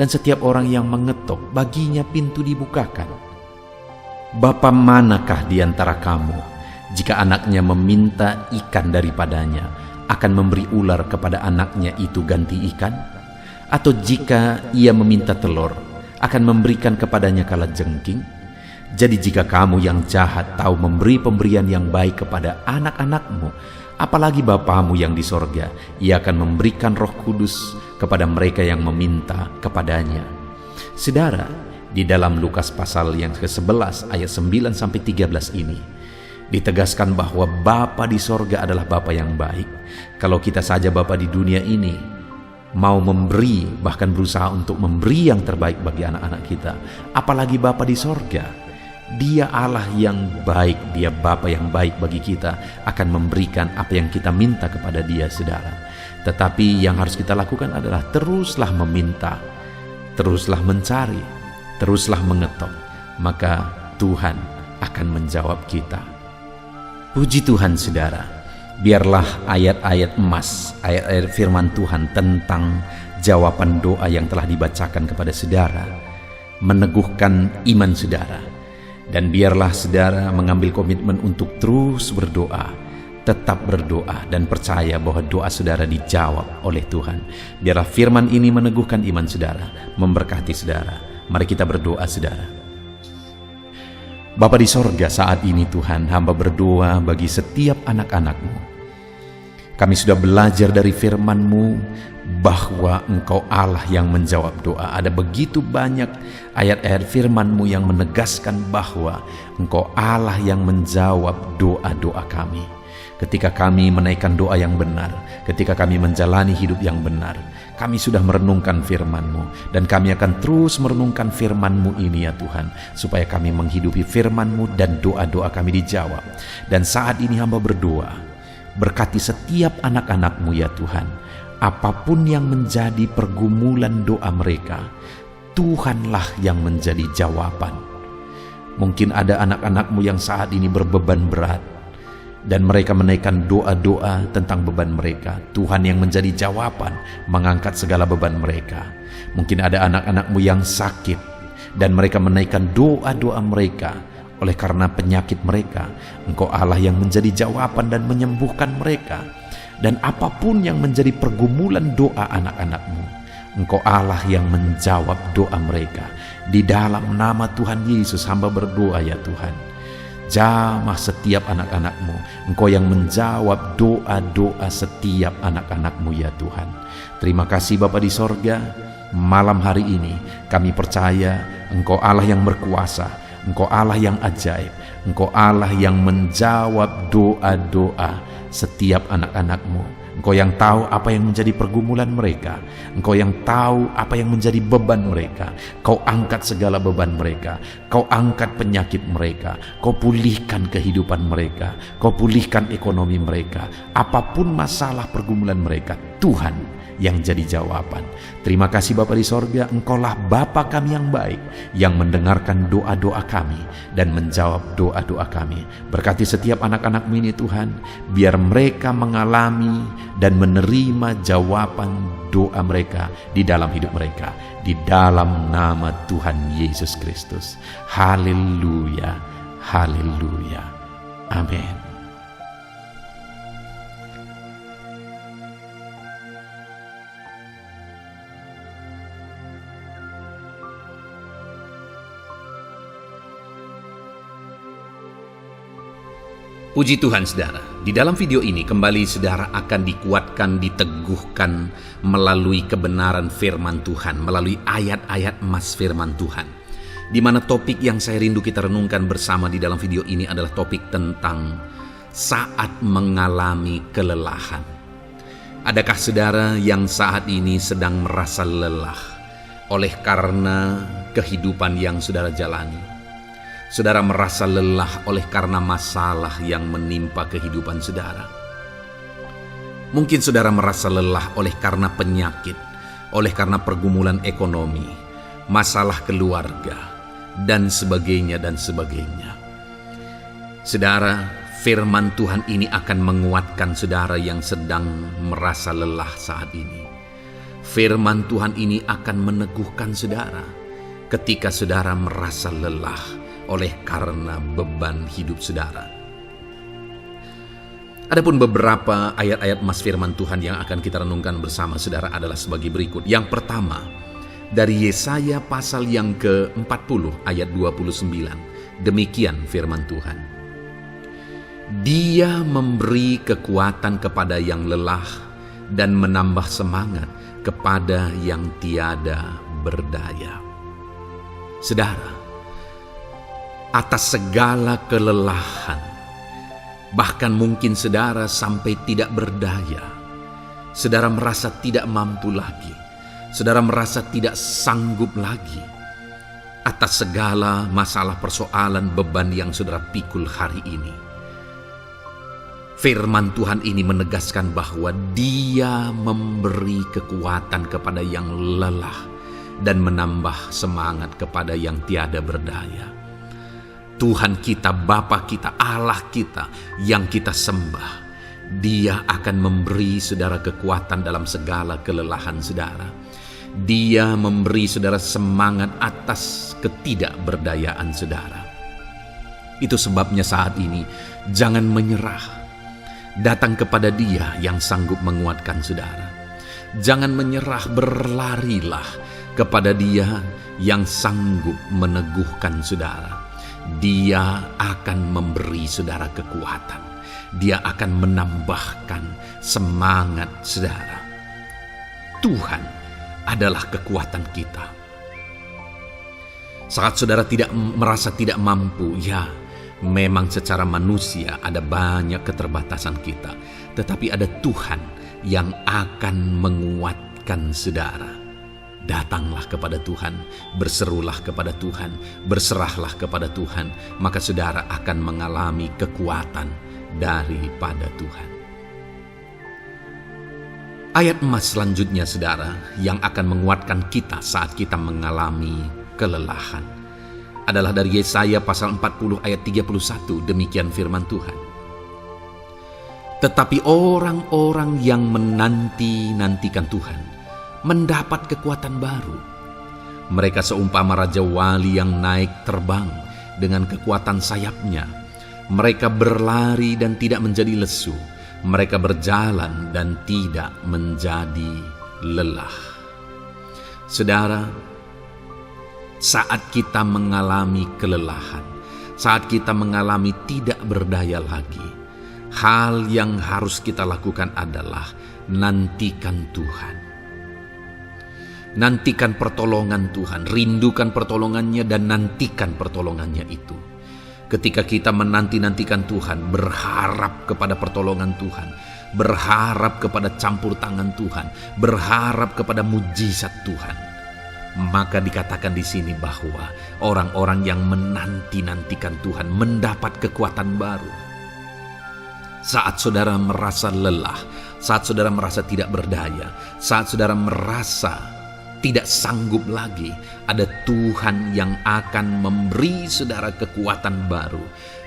dan setiap orang yang mengetok baginya pintu dibukakan. Bapa manakah di antara kamu, jika anaknya meminta ikan daripadanya, akan memberi ular kepada anaknya itu ganti ikan? Atau jika ia meminta telur, akan memberikan kepadanya kalajengking? Jadi jika kamu yang jahat tahu memberi pemberian yang baik kepada anak-anakmu, apalagi Bapamu yang di sorga, ia akan memberikan Roh Kudus kepada mereka yang meminta kepadanya. Saudara, di dalam Lukas pasal yang ke-11 ayat 9-13 ini, ditegaskan bahwa Bapa di sorga adalah Bapa yang baik. Kalau kita saja Bapa di dunia ini mau memberi, bahkan berusaha untuk memberi yang terbaik bagi anak-anak kita, apalagi Bapa di sorga. Dia Allah yang baik, Dia Bapa yang baik bagi kita, akan memberikan apa yang kita minta kepada Dia, saudara. Tetapi yang harus kita lakukan adalah teruslah meminta, teruslah mencari, teruslah mengetok, maka Tuhan akan menjawab kita. Puji Tuhan, saudara. Biarlah ayat-ayat emas, ayat-ayat firman Tuhan tentang jawaban doa yang telah dibacakan kepada saudara meneguhkan iman saudara. Dan biarlah saudara mengambil komitmen untuk terus berdoa, tetap berdoa dan percaya bahwa doa saudara dijawab oleh Tuhan. Biarlah firman ini meneguhkan iman saudara, memberkati saudara. Mari kita berdoa, saudara. Bapa di sorga, saat ini Tuhan, hamba berdoa bagi setiap anak-anak-Mu. Kami sudah belajar dari firman-Mu bahwa Engkau Allah yang menjawab doa. Ada begitu banyak ayat-ayat firman-Mu yang menegaskan bahwa Engkau Allah yang menjawab doa-doa kami. Ketika kami menaikkan doa yang benar, ketika kami menjalani hidup yang benar, kami sudah merenungkan firman-Mu, dan kami akan terus merenungkan firman-Mu ini ya Tuhan, supaya kami menghidupi firman-Mu dan doa-doa kami dijawab. Dan saat ini hamba berdoa, berkati setiap anak-anak-Mu ya Tuhan. Apapun yang menjadi pergumulan doa mereka, Tuhanlah yang menjadi jawaban. Mungkin ada anak-anak-Mu yang saat ini berbeban berat, dan mereka menaikkan doa-doa tentang beban mereka. Tuhan yang menjadi jawaban, mengangkat segala beban mereka. Mungkin ada anak-anak-Mu yang sakit, dan mereka menaikkan doa-doa mereka. Oleh karena penyakit mereka, Engkau Allah yang menjadi jawaban dan menyembuhkan mereka. Dan apapun yang menjadi pergumulan doa anak-anak-Mu, Engkau Allah yang menjawab doa mereka. Di dalam nama Tuhan Yesus hamba berdoa ya Tuhan, jamah setiap anak-anak-Mu. Engkau yang menjawab doa-doa setiap anak-anak-Mu ya Tuhan. Terima kasih Bapa di sorga. Malam hari ini kami percaya Engkau Allah yang berkuasa, Engkau Allah yang ajaib, Engkau Allah yang menjawab doa-doa setiap anak-anak-Mu. Engkau yang tahu apa yang menjadi pergumulan mereka. Engkau yang tahu apa yang menjadi beban mereka. Kau angkat segala beban mereka. Kau angkat penyakit mereka. Kau pulihkan kehidupan mereka. Kau pulihkan ekonomi mereka. Apapun masalah pergumulan mereka, Tuhan yang jadi jawaban. Terima kasih Bapa di sorga, Engkaulah Bapa kami yang baik, yang mendengarkan doa-doa kami dan menjawab doa-doa kami. Berkati setiap anak-anak-Mu ini Tuhan, biar mereka mengalami dan menerima jawaban doa mereka di dalam hidup mereka, di dalam nama Tuhan Yesus Kristus. Haleluya, haleluya, amin. Puji Tuhan saudara, di dalam video ini kembali saudara akan dikuatkan, diteguhkan melalui kebenaran firman Tuhan, melalui ayat-ayat emas firman Tuhan. Di mana topik yang saya rindu kita renungkan bersama di dalam video ini adalah topik tentang saat mengalami kelelahan. Adakah saudara yang saat ini sedang merasa lelah oleh karena kehidupan yang saudara jalani? Saudara merasa lelah oleh karena masalah yang menimpa kehidupan saudara. Mungkin saudara merasa lelah oleh karena penyakit, oleh karena pergumulan ekonomi, masalah keluarga, dan sebagainya dan sebagainya. Saudara, firman Tuhan ini akan menguatkan saudara yang sedang merasa lelah saat ini. Firman Tuhan ini akan meneguhkan saudara ketika saudara merasa lelah oleh karena beban hidup saudara. Adapun beberapa ayat-ayat mas firman Tuhan yang akan kita renungkan bersama saudara adalah sebagai berikut. Yang pertama, dari Yesaya pasal yang ke-40 ayat 29. Demikian firman Tuhan. Dia memberi kekuatan kepada yang lelah dan menambah semangat kepada yang tiada berdaya. Saudara, atas segala kelelahan, bahkan mungkin saudara sampai tidak berdaya, saudara merasa tidak mampu lagi, saudara merasa tidak sanggup lagi atas segala masalah persoalan beban yang saudara pikul hari ini. Firman Tuhan ini menegaskan bahwa Dia memberi kekuatan kepada yang lelah dan menambah semangat kepada yang tiada berdaya. Tuhan kita, Bapa kita, Allah kita yang kita sembah, Dia akan memberi saudara kekuatan dalam segala kelelahan saudara. Dia memberi saudara semangat atas ketidakberdayaan saudara. Itu sebabnya saat ini jangan menyerah. Datang kepada Dia yang sanggup menguatkan saudara. Jangan menyerah, berlarilah kepada Dia yang sanggup meneguhkan saudara. Dia akan memberi saudara kekuatan. Dia akan menambahkan semangat saudara. Tuhan adalah kekuatan kita. Saat saudara merasa tidak mampu, ya memang secara manusia ada banyak keterbatasan kita. Tetapi ada Tuhan yang akan menguatkan saudara. Datanglah kepada Tuhan, berserulah kepada Tuhan, berserahlah kepada Tuhan, maka saudara akan mengalami kekuatan daripada Tuhan. Ayat emas selanjutnya saudara yang akan menguatkan kita saat kita mengalami kelelahan adalah dari Yesaya pasal 40 ayat 31. Demikian firman Tuhan. Tetapi orang-orang yang menanti-nantikan Tuhan mendapat kekuatan baru. Mereka seumpama Raja Wali yang naik terbang dengan kekuatan sayapnya. Mereka berlari dan tidak menjadi lesu. Mereka berjalan dan tidak menjadi lelah. Saudara, saat kita mengalami kelelahan, saat kita mengalami tidak berdaya lagi, hal yang harus kita lakukan adalah nantikan Tuhan. Nantikan pertolongan Tuhan, rindukan pertolongannya dan nantikan pertolongannya itu. Ketika kita menanti-nantikan Tuhan, berharap kepada pertolongan Tuhan, berharap kepada campur tangan Tuhan, berharap kepada mujizat Tuhan, maka dikatakan di sini bahwa orang-orang yang menanti-nantikan Tuhan mendapat kekuatan baru. Saat saudara merasa lelah, saat saudara merasa tidak berdaya, saat saudara merasa tidak sanggup lagi, ada Tuhan yang akan memberi saudara kekuatan baru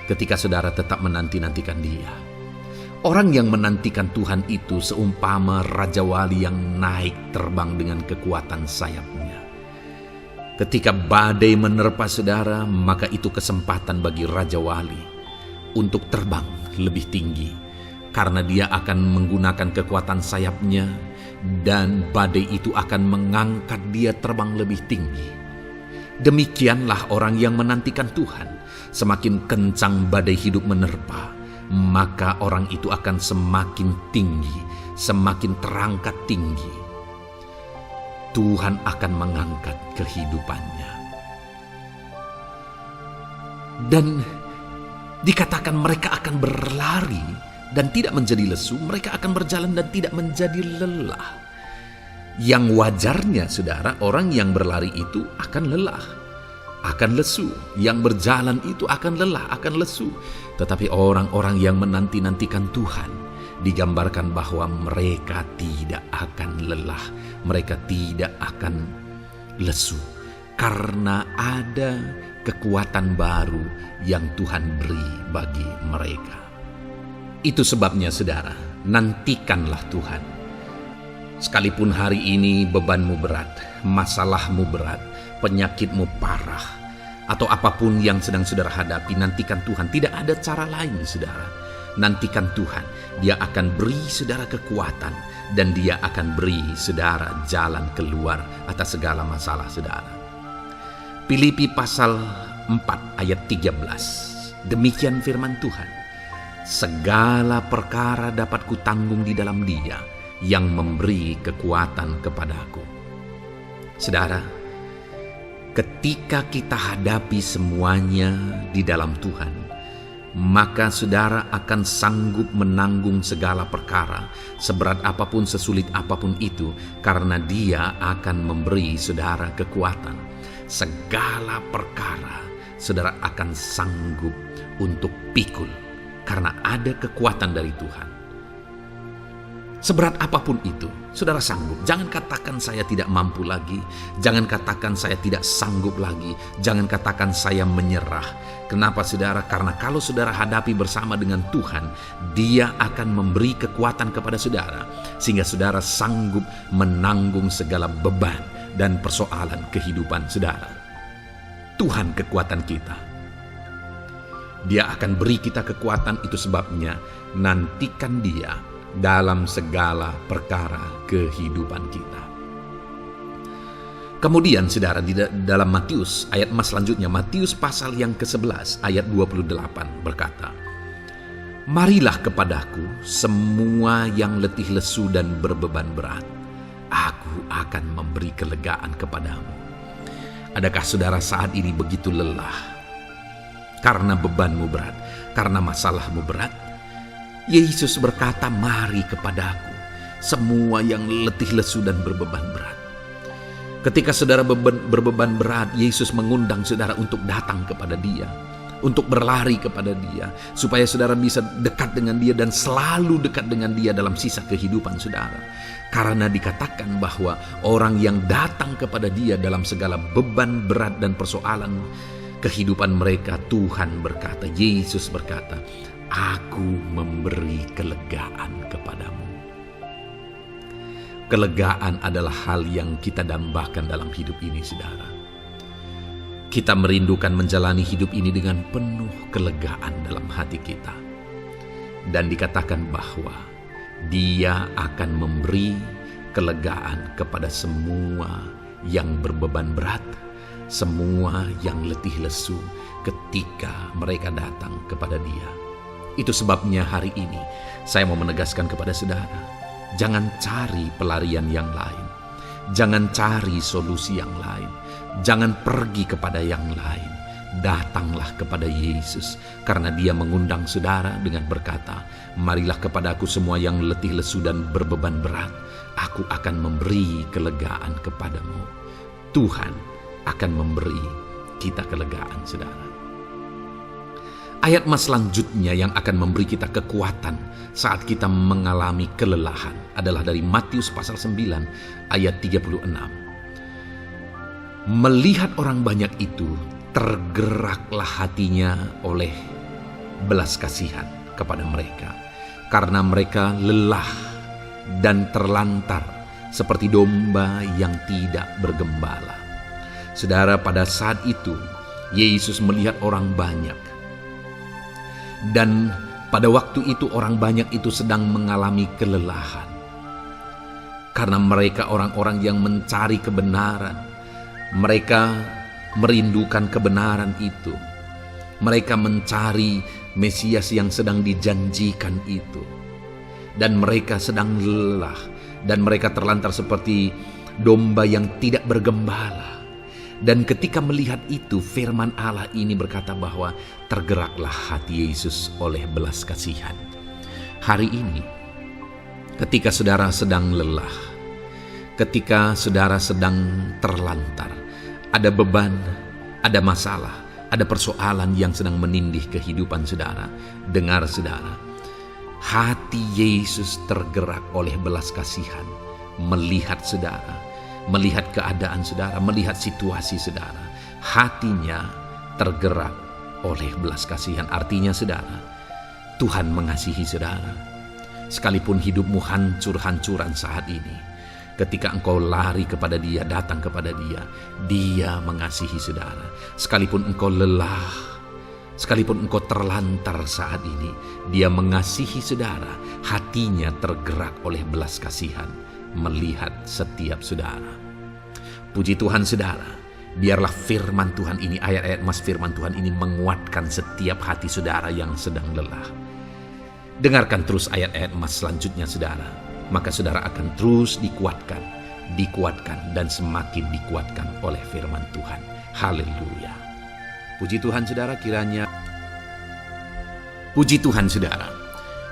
ketika saudara tetap menanti-nantikan Dia. Orang yang menantikan Tuhan itu seumpama Raja Wali yang naik terbang dengan kekuatan sayapnya. Ketika badai menerpa saudara, maka itu kesempatan bagi Raja Wali untuk terbang lebih tinggi, karena dia akan menggunakan kekuatan sayapnya dan badai itu akan mengangkat dia terbang lebih tinggi. Demikianlah orang yang menantikan Tuhan. Semakin kencang badai hidup menerpa, maka orang itu akan semakin tinggi, semakin terangkat tinggi. Tuhan akan mengangkat kehidupannya. Dan dikatakan mereka akan berlari dan tidak menjadi lesu, mereka akan berjalan dan tidak menjadi lelah. Yang wajarnya saudara, orang yang berlari itu akan lelah, akan lesu. Yang berjalan itu akan lelah, akan lesu. Tetapi orang-orang yang menanti-nantikan Tuhan, digambarkan bahwa mereka tidak akan lelah, mereka tidak akan lesu, karena ada kekuatan baru yang Tuhan beri bagi mereka. Itu sebabnya saudara, nantikanlah Tuhan. Sekalipun hari ini bebanmu berat, masalahmu berat, penyakitmu parah, atau apapun yang sedang saudara hadapi, nantikan Tuhan. Tidak ada cara lain saudara. Nantikan Tuhan, Dia akan beri saudara kekuatan, dan Dia akan beri saudara jalan keluar atas segala masalah saudara. Filipi pasal 4 ayat 13. Demikian firman Tuhan. Segala perkara dapat kutanggung di dalam Dia yang memberi kekuatan kepadaku. Saudara, ketika kita hadapi semuanya di dalam Tuhan, maka saudara akan sanggup menanggung segala perkara, seberat apapun, sesulit apapun itu, karena Dia akan memberi saudara kekuatan. Segala perkara saudara akan sanggup untuk pikul, karena ada kekuatan dari Tuhan. Seberat apapun itu, saudara sanggup. Jangan katakan saya tidak mampu lagi. Jangan katakan saya tidak sanggup lagi. Jangan katakan saya menyerah. Kenapa saudara? Karena kalau saudara hadapi bersama dengan Tuhan, Dia akan memberi kekuatan kepada saudara, sehingga saudara sanggup menanggung segala beban dan persoalan kehidupan saudara. Tuhan kekuatan kita. Dia akan beri kita kekuatan, itu sebabnya nantikan Dia dalam segala perkara kehidupan kita. Kemudian saudara, di dalam Matius ayat selanjutnya, Matius pasal yang ke-11 ayat 28 berkata, marilah kepadaku semua yang letih lesu dan berbeban berat, aku akan memberi kelegaan kepadamu. Adakah saudara saat ini begitu lelah karena bebanmu berat, karena masalahmu berat? Yesus berkata, mari kepadaku semua yang letih lesu dan berbeban berat. Ketika saudara berbeban berat, Yesus mengundang saudara untuk datang kepada Dia, untuk berlari kepada Dia, supaya saudara bisa dekat dengan Dia dan selalu dekat dengan Dia dalam sisa kehidupan saudara. Karena dikatakan bahwa orang yang datang kepada Dia dalam segala beban berat dan persoalan kehidupan mereka, Tuhan berkata, Yesus berkata, aku memberi kelegaan kepadamu. Kelegaan adalah hal yang kita dambakan dalam hidup ini, saudara. Kita merindukan menjalani hidup ini dengan penuh kelegaan dalam hati kita. Dan dikatakan bahwa Dia akan memberi kelegaan kepada semua yang berbeban berat, semua yang letih lesu ketika mereka datang kepada Dia. Itu sebabnya hari ini saya mau menegaskan kepada saudara, jangan cari pelarian yang lain. Jangan cari solusi yang lain. Jangan pergi kepada yang lain. Datanglah kepada Yesus, karena Dia mengundang saudara dengan berkata, marilah kepadaku semua yang letih lesu dan berbeban berat, aku akan memberi kelegaan kepadamu. Tuhan akan memberi kita kelegaan, saudara. Ayat selanjutnya yang akan memberi kita kekuatan saat kita mengalami kelelahan adalah dari Matius pasal 9 ayat 36. Melihat orang banyak itu, tergeraklah hatinya oleh belas kasihan kepada mereka, karena mereka lelah dan terlantar seperti domba yang tidak bergembala. Saudara, pada saat itu Yesus melihat orang banyak. Dan pada waktu itu orang banyak itu sedang mengalami kelelahan. Karena mereka orang-orang yang mencari kebenaran. Mereka merindukan kebenaran itu. Mereka mencari Mesias yang sedang dijanjikan itu. Dan mereka sedang lelah. Dan mereka terlantar seperti domba yang tidak bergembala. Dan ketika melihat itu, firman Allah ini berkata bahwa tergeraklah hati Yesus oleh belas kasihan. Hari ini, ketika saudara sedang lelah, ketika saudara sedang terlantar, ada beban, ada masalah, ada persoalan yang sedang menindih kehidupan saudara, dengar saudara, hati Yesus tergerak oleh belas kasihan, melihat saudara, melihat keadaan saudara, melihat situasi saudara. Hatinya tergerak oleh belas kasihan. Artinya saudara, Tuhan mengasihi saudara. Sekalipun hidupmu hancur-hancuran saat ini, ketika engkau lari kepada Dia, datang kepada Dia, Dia mengasihi saudara. Sekalipun engkau lelah, Sekalipun engkau terlantar saat ini, Dia mengasihi saudara. Hatinya tergerak oleh belas kasihan melihat setiap saudara. Puji Tuhan saudara, biarlah firman Tuhan ini, ayat-ayat mas firman Tuhan ini menguatkan setiap hati saudara yang sedang lelah. Dengarkan terus ayat-ayat mas selanjutnya saudara, maka saudara akan terus dikuatkan, dan semakin dikuatkan oleh firman Tuhan. Haleluya. Puji Tuhan saudara, Puji Tuhan saudara,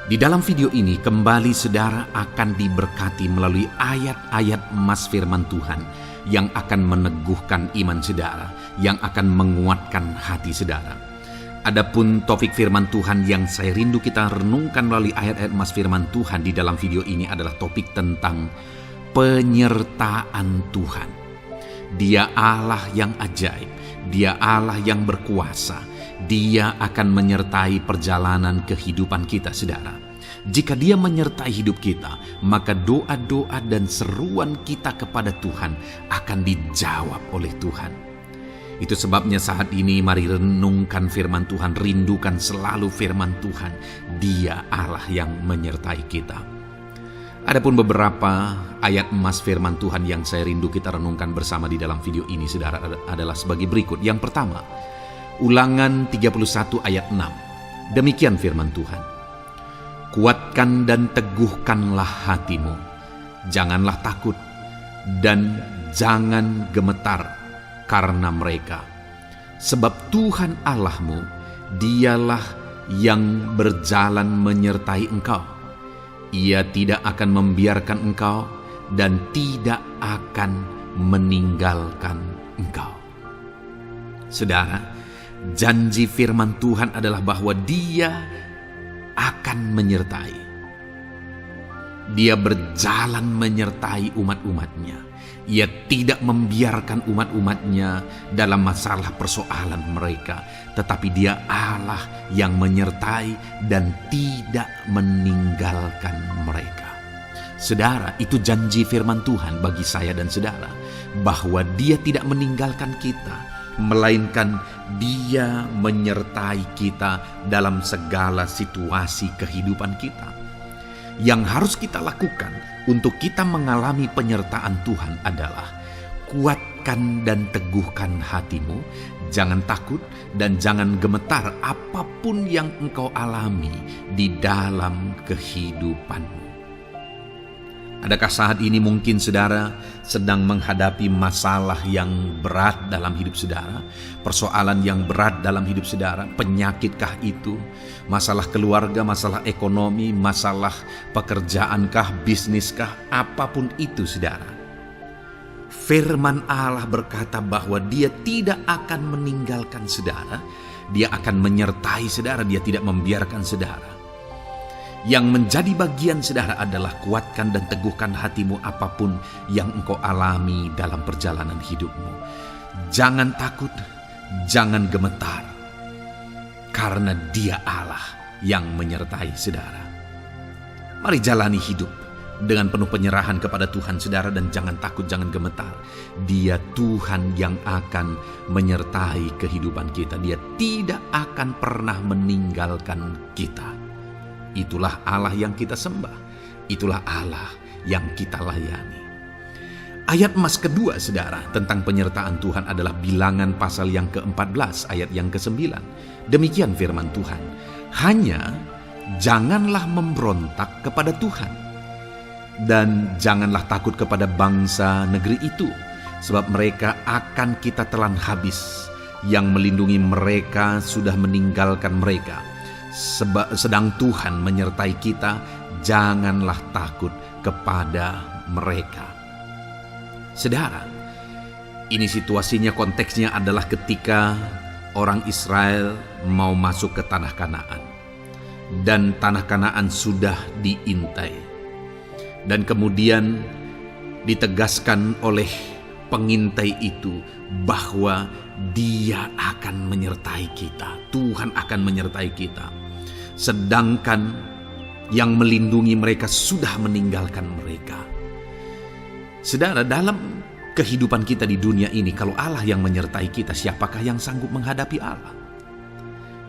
di dalam video ini kembali saudara akan diberkati melalui ayat-ayat emas firman Tuhan yang akan meneguhkan iman saudara, yang akan menguatkan hati saudara. Adapun topik firman Tuhan yang saya rindu kita renungkan melalui ayat-ayat emas firman Tuhan di dalam video ini adalah topik tentang penyertaan Tuhan. Dia Allah yang ajaib, Dia Allah yang berkuasa. Dia akan menyertai perjalanan kehidupan kita saudara. Jika Dia menyertai hidup kita, maka doa-doa dan seruan kita kepada Tuhan akan dijawab oleh Tuhan. Itu sebabnya saat ini mari renungkan firman Tuhan, rindukan selalu firman Tuhan. Dia Allah yang menyertai kita. Adapun beberapa ayat emas firman Tuhan yang saya rindu kita renungkan bersama di dalam video ini saudara adalah sebagai berikut. Yang pertama, Ulangan 31 ayat 6. Demikian firman Tuhan. Kuatkan dan teguhkanlah hatimu. Janganlah takut dan jangan gemetar karena mereka. Sebab Tuhan Allahmu, Dialah yang berjalan menyertai engkau. Ia tidak akan membiarkan engkau dan tidak akan meninggalkan engkau. Saudara, janji firman Tuhan adalah bahwa Dia akan menyertai. Dia berjalan menyertai umat-umatnya. Ia tidak membiarkan umat-umatnya dalam masalah persoalan mereka. Tetapi Dia Allah yang menyertai dan tidak meninggalkan mereka. Saudara, itu janji firman Tuhan bagi saya dan saudara. Bahwa Dia tidak meninggalkan kita, melainkan Dia menyertai kita dalam segala situasi kehidupan kita. Yang harus kita lakukan untuk kita mengalami penyertaan Tuhan adalah kuatkan dan teguhkan hatimu, jangan takut dan jangan gemetar apapun yang engkau alami di dalam kehidupanmu. Adakah saat ini mungkin saudara sedang menghadapi masalah yang berat dalam hidup saudara? Persoalan yang berat dalam hidup saudara? Penyakitkah itu? Masalah keluarga, masalah ekonomi, masalah pekerjaankah, bisniskah? Apapun itu saudara. Firman Allah berkata bahwa Dia tidak akan meninggalkan saudara. Dia akan menyertai saudara, Dia tidak membiarkan saudara. Yang menjadi bagian saudara adalah kuatkan dan teguhkan hatimu apapun yang engkau alami dalam perjalanan hidupmu. Jangan takut, jangan gemetar, karena Dia Allah yang menyertai saudara. Mari jalani hidup dengan penuh penyerahan kepada Tuhan saudara, dan jangan takut, jangan gemetar. Dia Tuhan yang akan menyertai kehidupan kita. Dia tidak akan pernah meninggalkan kita. Itulah Allah yang kita sembah. Itulah Allah yang kita layani. Ayat emas kedua saudara tentang penyertaan Tuhan adalah Bilangan pasal yang ke-14 ayat yang ke-9. Demikian firman Tuhan. Hanya janganlah memberontak kepada Tuhan, dan janganlah takut kepada bangsa negeri itu, sebab mereka akan kita telan habis. Yang melindungi mereka sudah meninggalkan mereka. Sedang Tuhan menyertai kita, janganlah takut kepada mereka. Saudara, ini situasinya, konteksnya adalah ketika orang Israel mau masuk ke tanah Kanaan. Dan tanah Kanaan sudah diintai. Dan kemudian ditegaskan oleh pengintai itu bahwa Dia akan menyertai kita. Tuhan akan menyertai kita. Sedangkan yang melindungi mereka sudah meninggalkan mereka. Saudara, dalam kehidupan kita di dunia ini, kalau Allah yang menyertai kita, siapakah yang sanggup menghadapi Allah?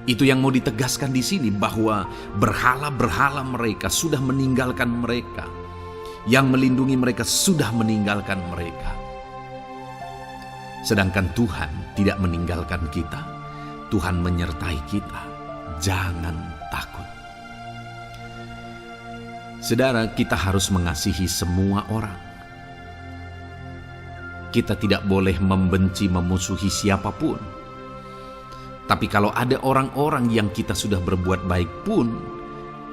Itu yang mau ditegaskan di sini, bahwa berhala-berhala mereka sudah meninggalkan mereka. Yang melindungi mereka sudah meninggalkan mereka. Sedangkan Tuhan tidak meninggalkan kita. Tuhan menyertai kita. Jangan takut. Saudara, kita harus mengasihi semua orang. Kita tidak boleh membenci, memusuhi siapapun. Tapi kalau ada orang-orang yang kita sudah berbuat baik pun,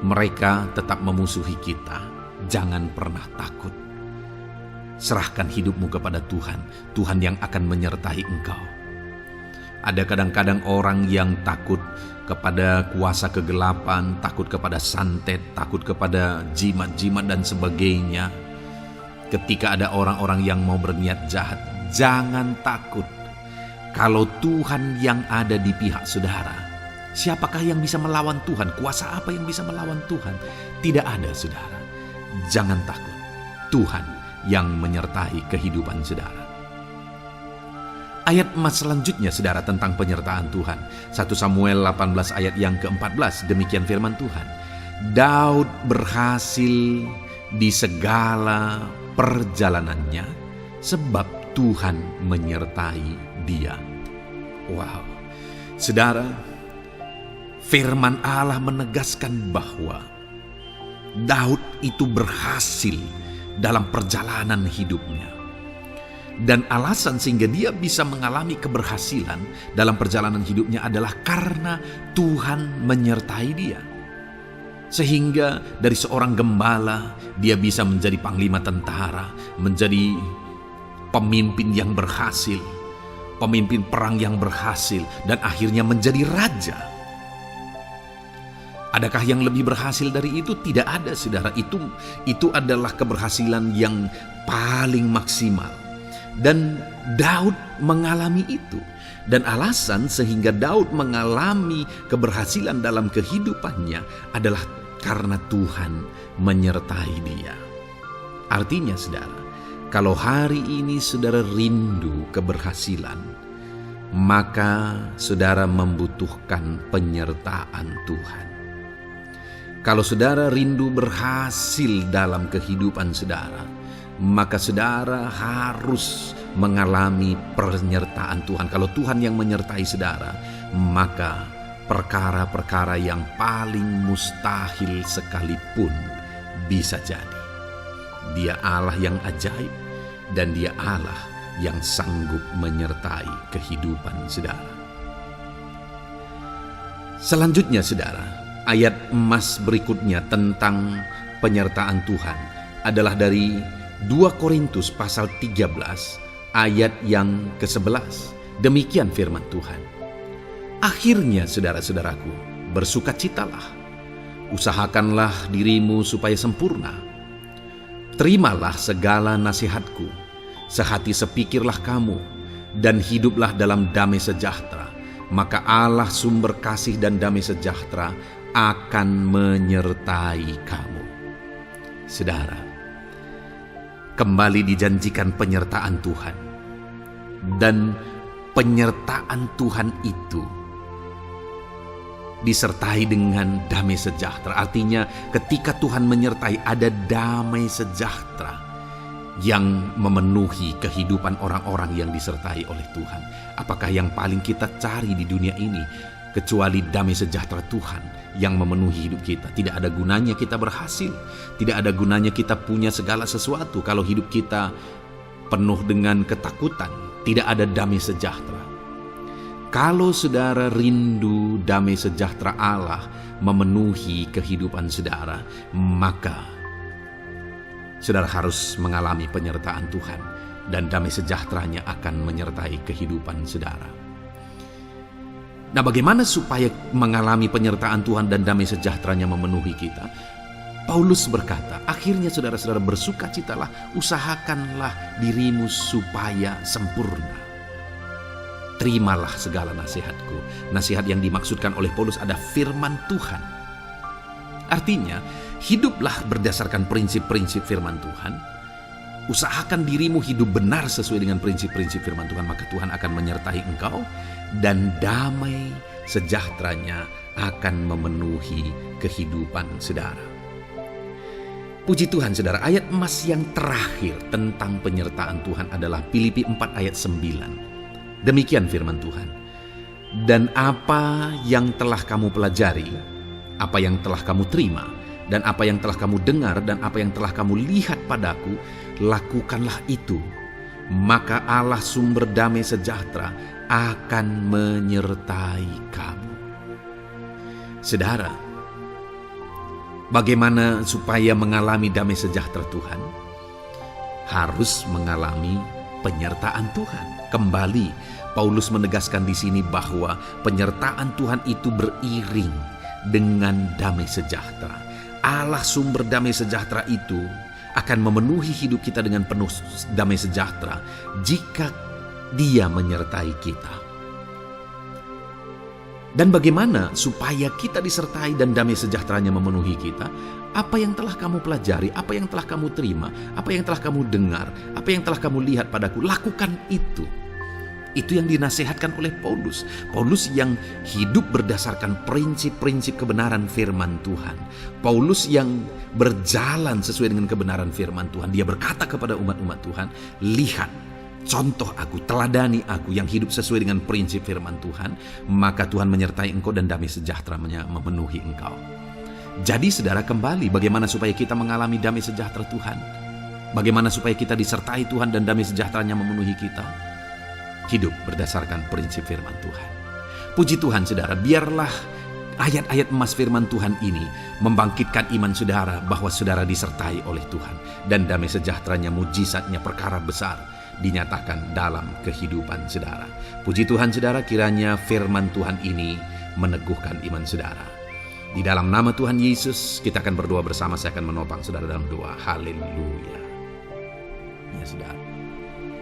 mereka tetap memusuhi kita, jangan pernah takut. Serahkan hidupmu kepada Tuhan, Tuhan yang akan menyertai engkau. Ada kadang-kadang orang yang takut kepada kuasa kegelapan, takut kepada santet, takut kepada jimat-jimat dan sebagainya. Ketika ada orang-orang yang mau berniat jahat, jangan takut. Kalau Tuhan yang ada di pihak saudara, siapakah yang bisa melawan Tuhan? Kuasa apa yang bisa melawan Tuhan? Tidak ada, saudara. Jangan takut. Tuhan yang menyertai kehidupan saudara. Ayat emas selanjutnya, saudara, tentang penyertaan Tuhan. 1 Samuel 18 ayat yang ke-14, demikian firman Tuhan. Daud berhasil di segala perjalanannya sebab Tuhan menyertai dia. Wow, saudara, firman Allah menegaskan bahwa Daud itu berhasil dalam perjalanan hidupnya. Dan alasan sehingga dia bisa mengalami keberhasilan dalam perjalanan hidupnya adalah karena Tuhan menyertai dia. Sehingga dari seorang gembala, dia bisa menjadi panglima tentara, menjadi pemimpin yang berhasil, pemimpin perang yang berhasil, dan akhirnya menjadi raja. Adakah yang lebih berhasil dari itu? Tidak ada, saudara. Itu adalah keberhasilan yang paling maksimal. Dan Daud mengalami itu. Dan alasan sehingga Daud mengalami keberhasilan dalam kehidupannya adalah karena Tuhan menyertai dia. Artinya, saudara, kalau hari ini saudara rindu keberhasilan, maka saudara membutuhkan penyertaan Tuhan. Kalau saudara rindu berhasil dalam kehidupan saudara, maka saudara harus mengalami penyertaan Tuhan. Kalau Tuhan yang menyertai saudara, maka perkara-perkara yang paling mustahil sekalipun bisa jadi. Dia Allah yang ajaib, dan dia Allah yang sanggup menyertai kehidupan saudara. Selanjutnya, saudara, ayat emas berikutnya tentang penyertaan Tuhan adalah dari 2 Korintus pasal 13 ayat yang ke-11. Demikian firman Tuhan. Akhirnya, saudara-saudaraku, bersukacitalah. Usahakanlah dirimu supaya sempurna. Terimalah segala nasihatku. Sehati sepikirlah kamu, dan hiduplah dalam damai sejahtera. Maka Allah sumber kasih dan damai sejahtera akan menyertai kamu. Saudara, kembali dijanjikan penyertaan Tuhan. Dan penyertaan Tuhan itu disertai dengan damai sejahtera. Artinya ketika Tuhan menyertai, ada damai sejahtera yang memenuhi kehidupan orang-orang yang disertai oleh Tuhan. Apakah yang paling kita cari di dunia ini kecuali damai sejahtera Tuhan yang memenuhi hidup kita? Tidak ada gunanya kita berhasil, tidak ada gunanya kita punya segala sesuatu kalau hidup kita penuh dengan ketakutan, tidak ada damai sejahtera. Kalau saudara rindu damai sejahtera Allah memenuhi kehidupan saudara, maka saudara harus mengalami penyertaan Tuhan, dan damai sejahteranya akan menyertai kehidupan saudara. Nah, bagaimana supaya mengalami penyertaan Tuhan dan damai sejahteranya memenuhi kita? Paulus berkata, akhirnya saudara-saudara bersukacitalah, usahakanlah dirimu supaya sempurna. Terimalah segala nasihatku. Nasihat yang dimaksudkan oleh Paulus ada firman Tuhan. Artinya, hiduplah berdasarkan prinsip-prinsip firman Tuhan. Usahakan dirimu hidup benar sesuai dengan prinsip-prinsip firman Tuhan, maka Tuhan akan menyertai engkau, dan damai sejahteranya akan memenuhi kehidupan saudara. Puji Tuhan saudara, ayat emas yang terakhir tentang penyertaan Tuhan adalah Filipi 4 ayat 9. Demikian firman Tuhan. Dan apa yang telah kamu pelajari, apa yang telah kamu terima, dan apa yang telah kamu dengar, dan apa yang telah kamu lihat padaku, lakukanlah itu. Maka Allah sumber damai sejahtera akan menyertai kamu. Saudara, bagaimana supaya mengalami damai sejahtera Tuhan? Harus mengalami penyertaan Tuhan. Kembali, Paulus menegaskan di sini bahwa penyertaan Tuhan itu beriring dengan damai sejahtera. Allah sumber damai sejahtera itu akan memenuhi hidup kita dengan penuh damai sejahtera jika Dia menyertai kita. Dan bagaimana supaya kita disertai dan damai sejahteranya memenuhi kita? Apa yang telah kamu pelajari, apa yang telah kamu terima, apa yang telah kamu dengar, apa yang telah kamu lihat padaku, lakukan itu. Itu yang dinasihatkan oleh Paulus. Paulus yang hidup berdasarkan prinsip-prinsip kebenaran firman Tuhan. Paulus yang berjalan sesuai dengan kebenaran firman Tuhan. Dia berkata kepada umat-umat Tuhan, lihat, contoh aku, teladani aku yang hidup sesuai dengan prinsip firman Tuhan, maka Tuhan menyertai engkau dan damai sejahteranya memenuhi engkau. Jadi saudara, kembali bagaimana supaya kita mengalami damai sejahtera Tuhan? Bagaimana supaya kita disertai Tuhan dan damai sejahteranya memenuhi kita? Hidup berdasarkan prinsip firman Tuhan. Puji Tuhan saudara, biarlah ayat-ayat emas firman Tuhan ini membangkitkan iman saudara bahwa saudara disertai oleh Tuhan. Dan damai sejahteranya, mujizatnya, perkara besar dinyatakan dalam kehidupan saudara. Puji Tuhan saudara, kiranya firman Tuhan ini meneguhkan iman saudara. Di dalam nama Tuhan Yesus kita akan berdoa bersama. Saya akan menopang saudara dalam doa. Haleluya. Ya saudara.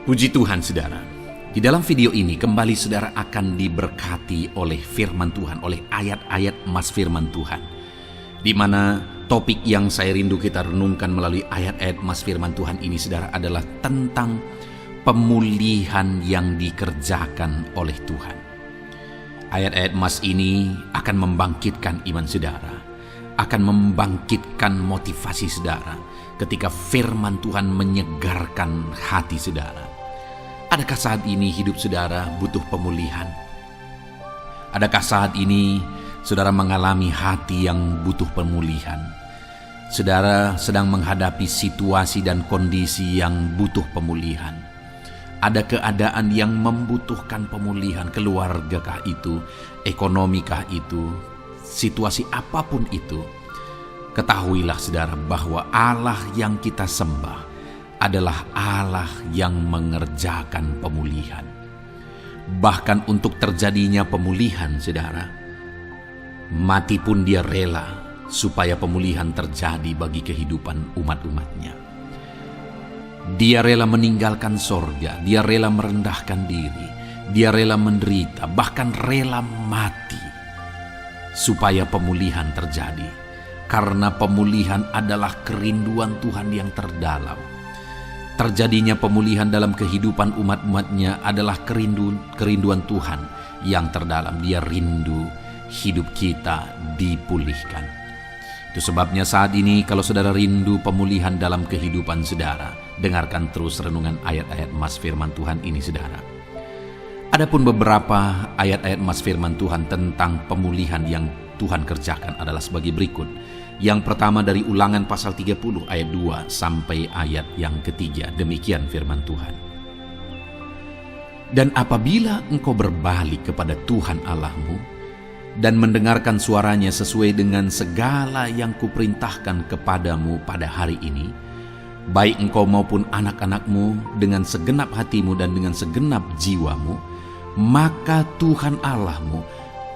Puji Tuhan saudara. Di dalam video ini kembali saudara akan diberkati oleh firman Tuhan, oleh ayat-ayat emas firman Tuhan. Di mana topik yang saya rindu kita renungkan melalui ayat-ayat emas firman Tuhan ini saudara adalah tentang pemulihan yang dikerjakan oleh Tuhan. Ayat-ayat emas ini akan membangkitkan iman saudara, akan membangkitkan motivasi saudara ketika firman Tuhan menyegarkan hati saudara. Adakah saat ini hidup saudara butuh pemulihan? Adakah saat ini saudara mengalami hati yang butuh pemulihan? Saudara sedang menghadapi situasi dan kondisi yang butuh pemulihan. Ada keadaan yang membutuhkan pemulihan, keluargakah itu, ekonomikah itu, situasi apapun itu. Ketahuilah saudara bahwa Allah yang kita sembah adalah Allah yang mengerjakan pemulihan. Bahkan untuk terjadinya pemulihan saudara, mati pun Dia rela supaya pemulihan terjadi bagi kehidupan umat-umatnya. Dia rela meninggalkan sorga, Dia rela merendahkan diri, Dia rela menderita, bahkan rela mati supaya pemulihan terjadi. Karena pemulihan adalah kerinduan Tuhan yang terdalam. Terjadinya pemulihan dalam kehidupan umat-umatnya adalah kerinduan Tuhan yang terdalam. Dia rindu hidup kita dipulihkan. Itu sebabnya saat ini kalau saudara rindu pemulihan dalam kehidupan saudara, dengarkan terus renungan ayat-ayat emas firman Tuhan ini saudara. Adapun beberapa ayat-ayat emas firman Tuhan tentang pemulihan yang Tuhan kerjakan adalah sebagai berikut. Yang pertama dari Ulangan pasal 30 ayat 2 sampai ayat yang ketiga. Demikian firman Tuhan. Dan apabila engkau berbalik kepada Tuhan Allahmu dan mendengarkan suaranya sesuai dengan segala yang kuperintahkan kepadamu pada hari ini, baik engkau maupun anak-anakmu dengan segenap hatimu dan dengan segenap jiwamu, maka Tuhan Allahmu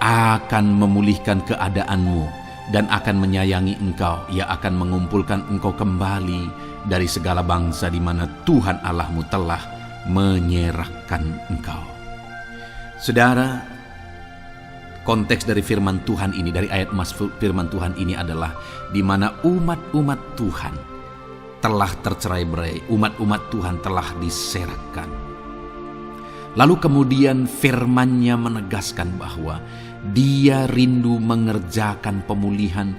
akan memulihkan keadaanmu dan akan menyayangi engkau. Ia akan mengumpulkan engkau kembali dari segala bangsa di mana Tuhan Allahmu telah menyerahkan engkau. Saudara, konteks dari firman Tuhan ini, dari ayat emas firman Tuhan ini adalah di mana umat-umat Tuhan telah tercerai-berai, umat-umat Tuhan telah diserahkan. Lalu kemudian firman-Nya menegaskan bahwa Dia rindu mengerjakan pemulihan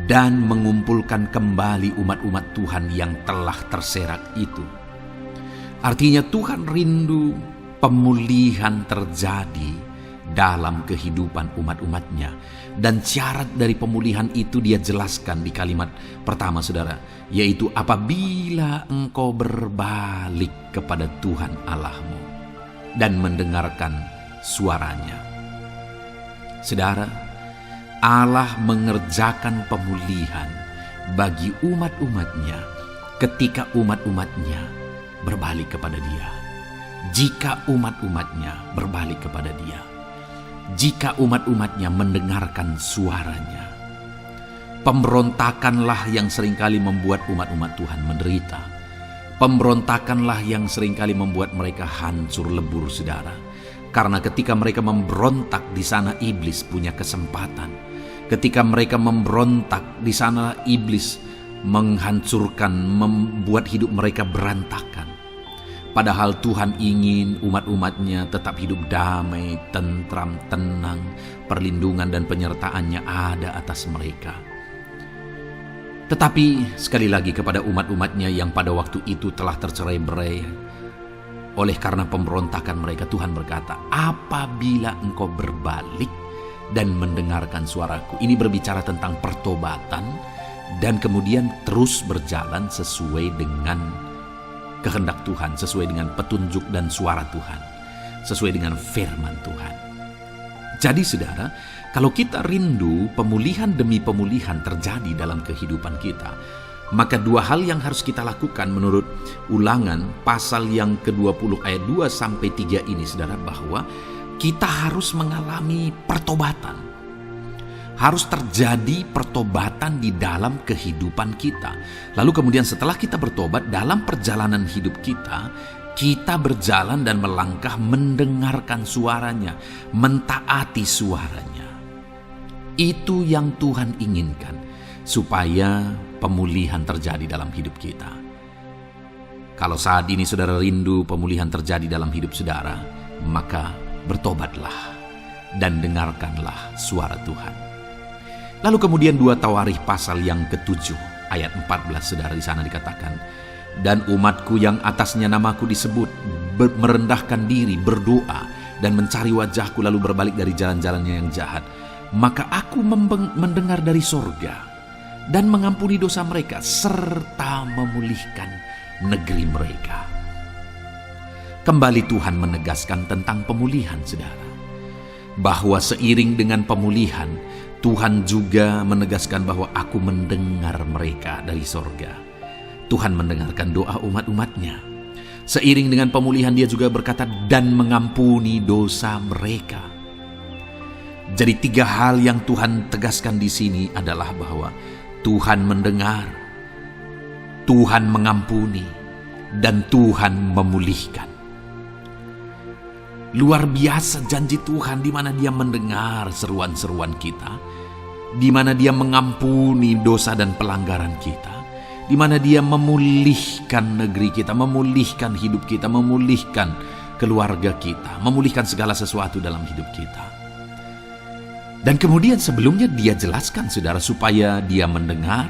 dan mengumpulkan kembali umat-umat Tuhan yang telah terserak itu. Artinya Tuhan rindu pemulihan terjadi dalam kehidupan umat-umatnya. Dan syarat dari pemulihan itu dia jelaskan di kalimat pertama, saudara, yaitu apabila engkau berbalik kepada Tuhan Allahmu dan mendengarkan suaranya. Saudara, Allah mengerjakan pemulihan bagi umat-umatnya ketika umat-umatnya berbalik kepada Dia. Jika umat-umatnya berbalik kepada Dia, jika umat-umatnya mendengarkan suaranya. Pemberontakanlah yang seringkali membuat umat-umat Tuhan menderita. Pemberontakanlah yang seringkali membuat mereka hancur lebur, saudara. Karena ketika mereka memberontak, di sana iblis punya kesempatan. Ketika mereka memberontak, di sana iblis menghancurkan, membuat hidup mereka berantakan. Padahal Tuhan ingin umat-umatnya tetap hidup damai, tentram, tenang, perlindungan dan penyertaannya ada atas mereka. Tetapi sekali lagi kepada umat-umatnya yang pada waktu itu telah tercerai-berai oleh karena pemberontakan mereka, Tuhan berkata, apabila engkau berbalik dan mendengarkan suaraku. Ini berbicara tentang pertobatan dan kemudian terus berjalan sesuai dengan kehendak Tuhan, sesuai dengan petunjuk dan suara Tuhan, sesuai dengan firman Tuhan. Jadi saudara, kalau kita rindu pemulihan demi pemulihan terjadi dalam kehidupan kita, maka dua hal yang harus kita lakukan menurut Ulangan pasal yang ke-20 ayat 2-3 ini, saudara, bahwa kita harus mengalami pertobatan. Harus terjadi pertobatan di dalam kehidupan kita. Lalu kemudian setelah kita bertobat, dalam perjalanan hidup kita, kita berjalan dan melangkah mendengarkan suaranya, mentaati suaranya. Itu yang Tuhan inginkan, supaya pemulihan terjadi dalam hidup kita. Kalau saat ini saudara rindu pemulihan terjadi dalam hidup saudara, maka bertobatlah dan dengarkanlah suara Tuhan. Lalu kemudian 2 Tawarikh pasal yang ke-7 ayat 14, saudara, di sana dikatakan, dan umatku yang atasnya namaku disebut merendahkan diri, berdoa dan mencari wajahku lalu berbalik dari jalan-jalannya yang jahat, maka aku mendengar dari sorga dan mengampuni dosa mereka serta memulihkan negeri mereka. Kembali Tuhan menegaskan tentang pemulihan, saudara, bahwa seiring dengan pemulihan Tuhan juga menegaskan bahwa aku mendengar mereka dari sorga. Tuhan mendengarkan doa umat-umatnya. Seiring dengan pemulihan Dia juga berkata dan mengampuni dosa mereka. Jadi 3 hal yang Tuhan tegaskan di sini adalah bahwa Tuhan mendengar, Tuhan mengampuni, dan Tuhan memulihkan. Luar biasa janji Tuhan, di mana Dia mendengar seruan-seruan kita, di mana Dia mengampuni dosa dan pelanggaran kita, di mana Dia memulihkan negeri kita, memulihkan hidup kita, memulihkan keluarga kita, memulihkan segala sesuatu dalam hidup kita. Dan kemudian sebelumnya Dia jelaskan, saudara, supaya Dia mendengar,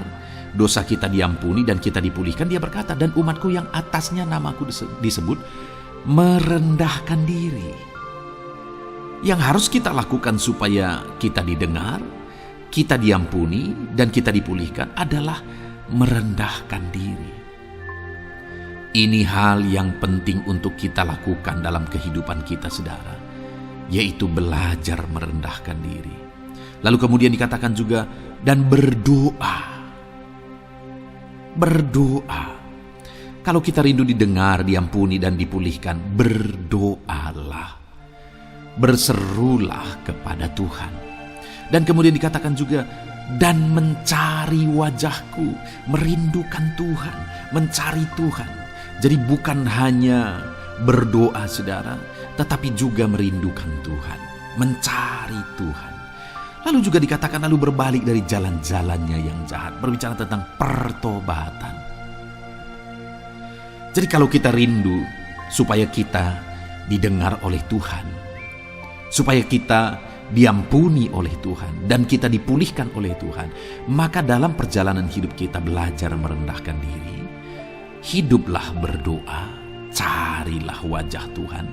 dosa kita diampuni dan kita dipulihkan. Dia berkata, dan umatku yang atasnya namaku disebut merendahkan diri. Yang harus kita lakukan supaya kita didengar, kita diampuni, dan kita dipulihkan adalah merendahkan diri. Ini hal yang penting untuk kita lakukan dalam kehidupan kita, saudara, yaitu belajar merendahkan diri. Lalu kemudian dikatakan juga, dan berdoa. Berdoa. Kalau kita rindu didengar, diampuni, dan dipulihkan, berdoalah. Berserulah kepada Tuhan. Dan kemudian dikatakan juga, dan mencari wajahku, merindukan Tuhan, mencari Tuhan. Jadi bukan hanya berdoa, saudara, tetapi juga merindukan Tuhan, mencari Tuhan. Lalu juga dikatakan lalu berbalik dari jalan-jalannya yang jahat, berbicara tentang pertobatan. Jadi kalau kita rindu supaya kita didengar oleh Tuhan, supaya kita diampuni oleh Tuhan, dan kita dipulihkan oleh Tuhan, maka dalam perjalanan hidup kita belajar merendahkan diri. Hiduplah berdoa, carilah wajah Tuhan,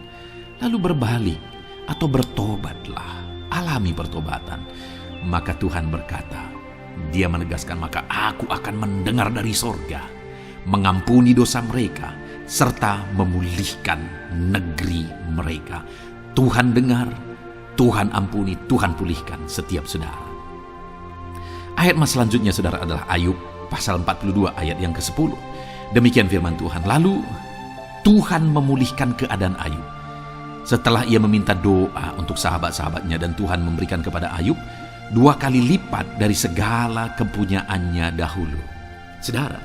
lalu berbalik atau bertobatlah, alami pertobatan. Maka Tuhan berkata, Dia menegaskan, maka aku akan mendengar dari sorga, mengampuni dosa mereka, serta memulihkan negeri mereka. Tuhan dengar, Tuhan ampuni, Tuhan pulihkan setiap saudara. Ayat mas selanjutnya saudara adalah Ayub pasal 42 ayat yang ke-10. Demikian firman Tuhan. Lalu Tuhan memulihkan keadaan Ayub. Setelah ia meminta doa untuk sahabat-sahabatnya, dan Tuhan memberikan kepada Ayub 2 kali lipat dari segala kepunyaannya dahulu. Saudara,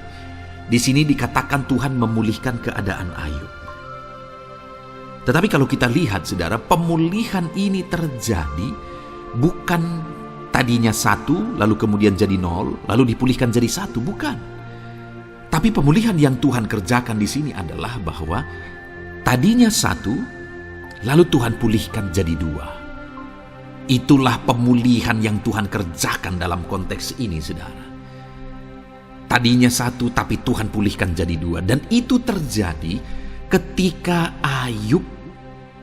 di sini dikatakan Tuhan memulihkan keadaan Ayub. Tetapi kalau kita lihat saudara, pemulihan ini terjadi bukan tadinya 1 lalu kemudian jadi 0 lalu dipulihkan jadi 1, bukan. Tapi pemulihan yang Tuhan kerjakan di sini adalah bahwa tadinya 1 lalu Tuhan pulihkan jadi 2. Itulah pemulihan yang Tuhan kerjakan dalam konteks ini saudara. Tadinya 1 tapi Tuhan pulihkan jadi 2. Dan itu terjadi ketika Ayub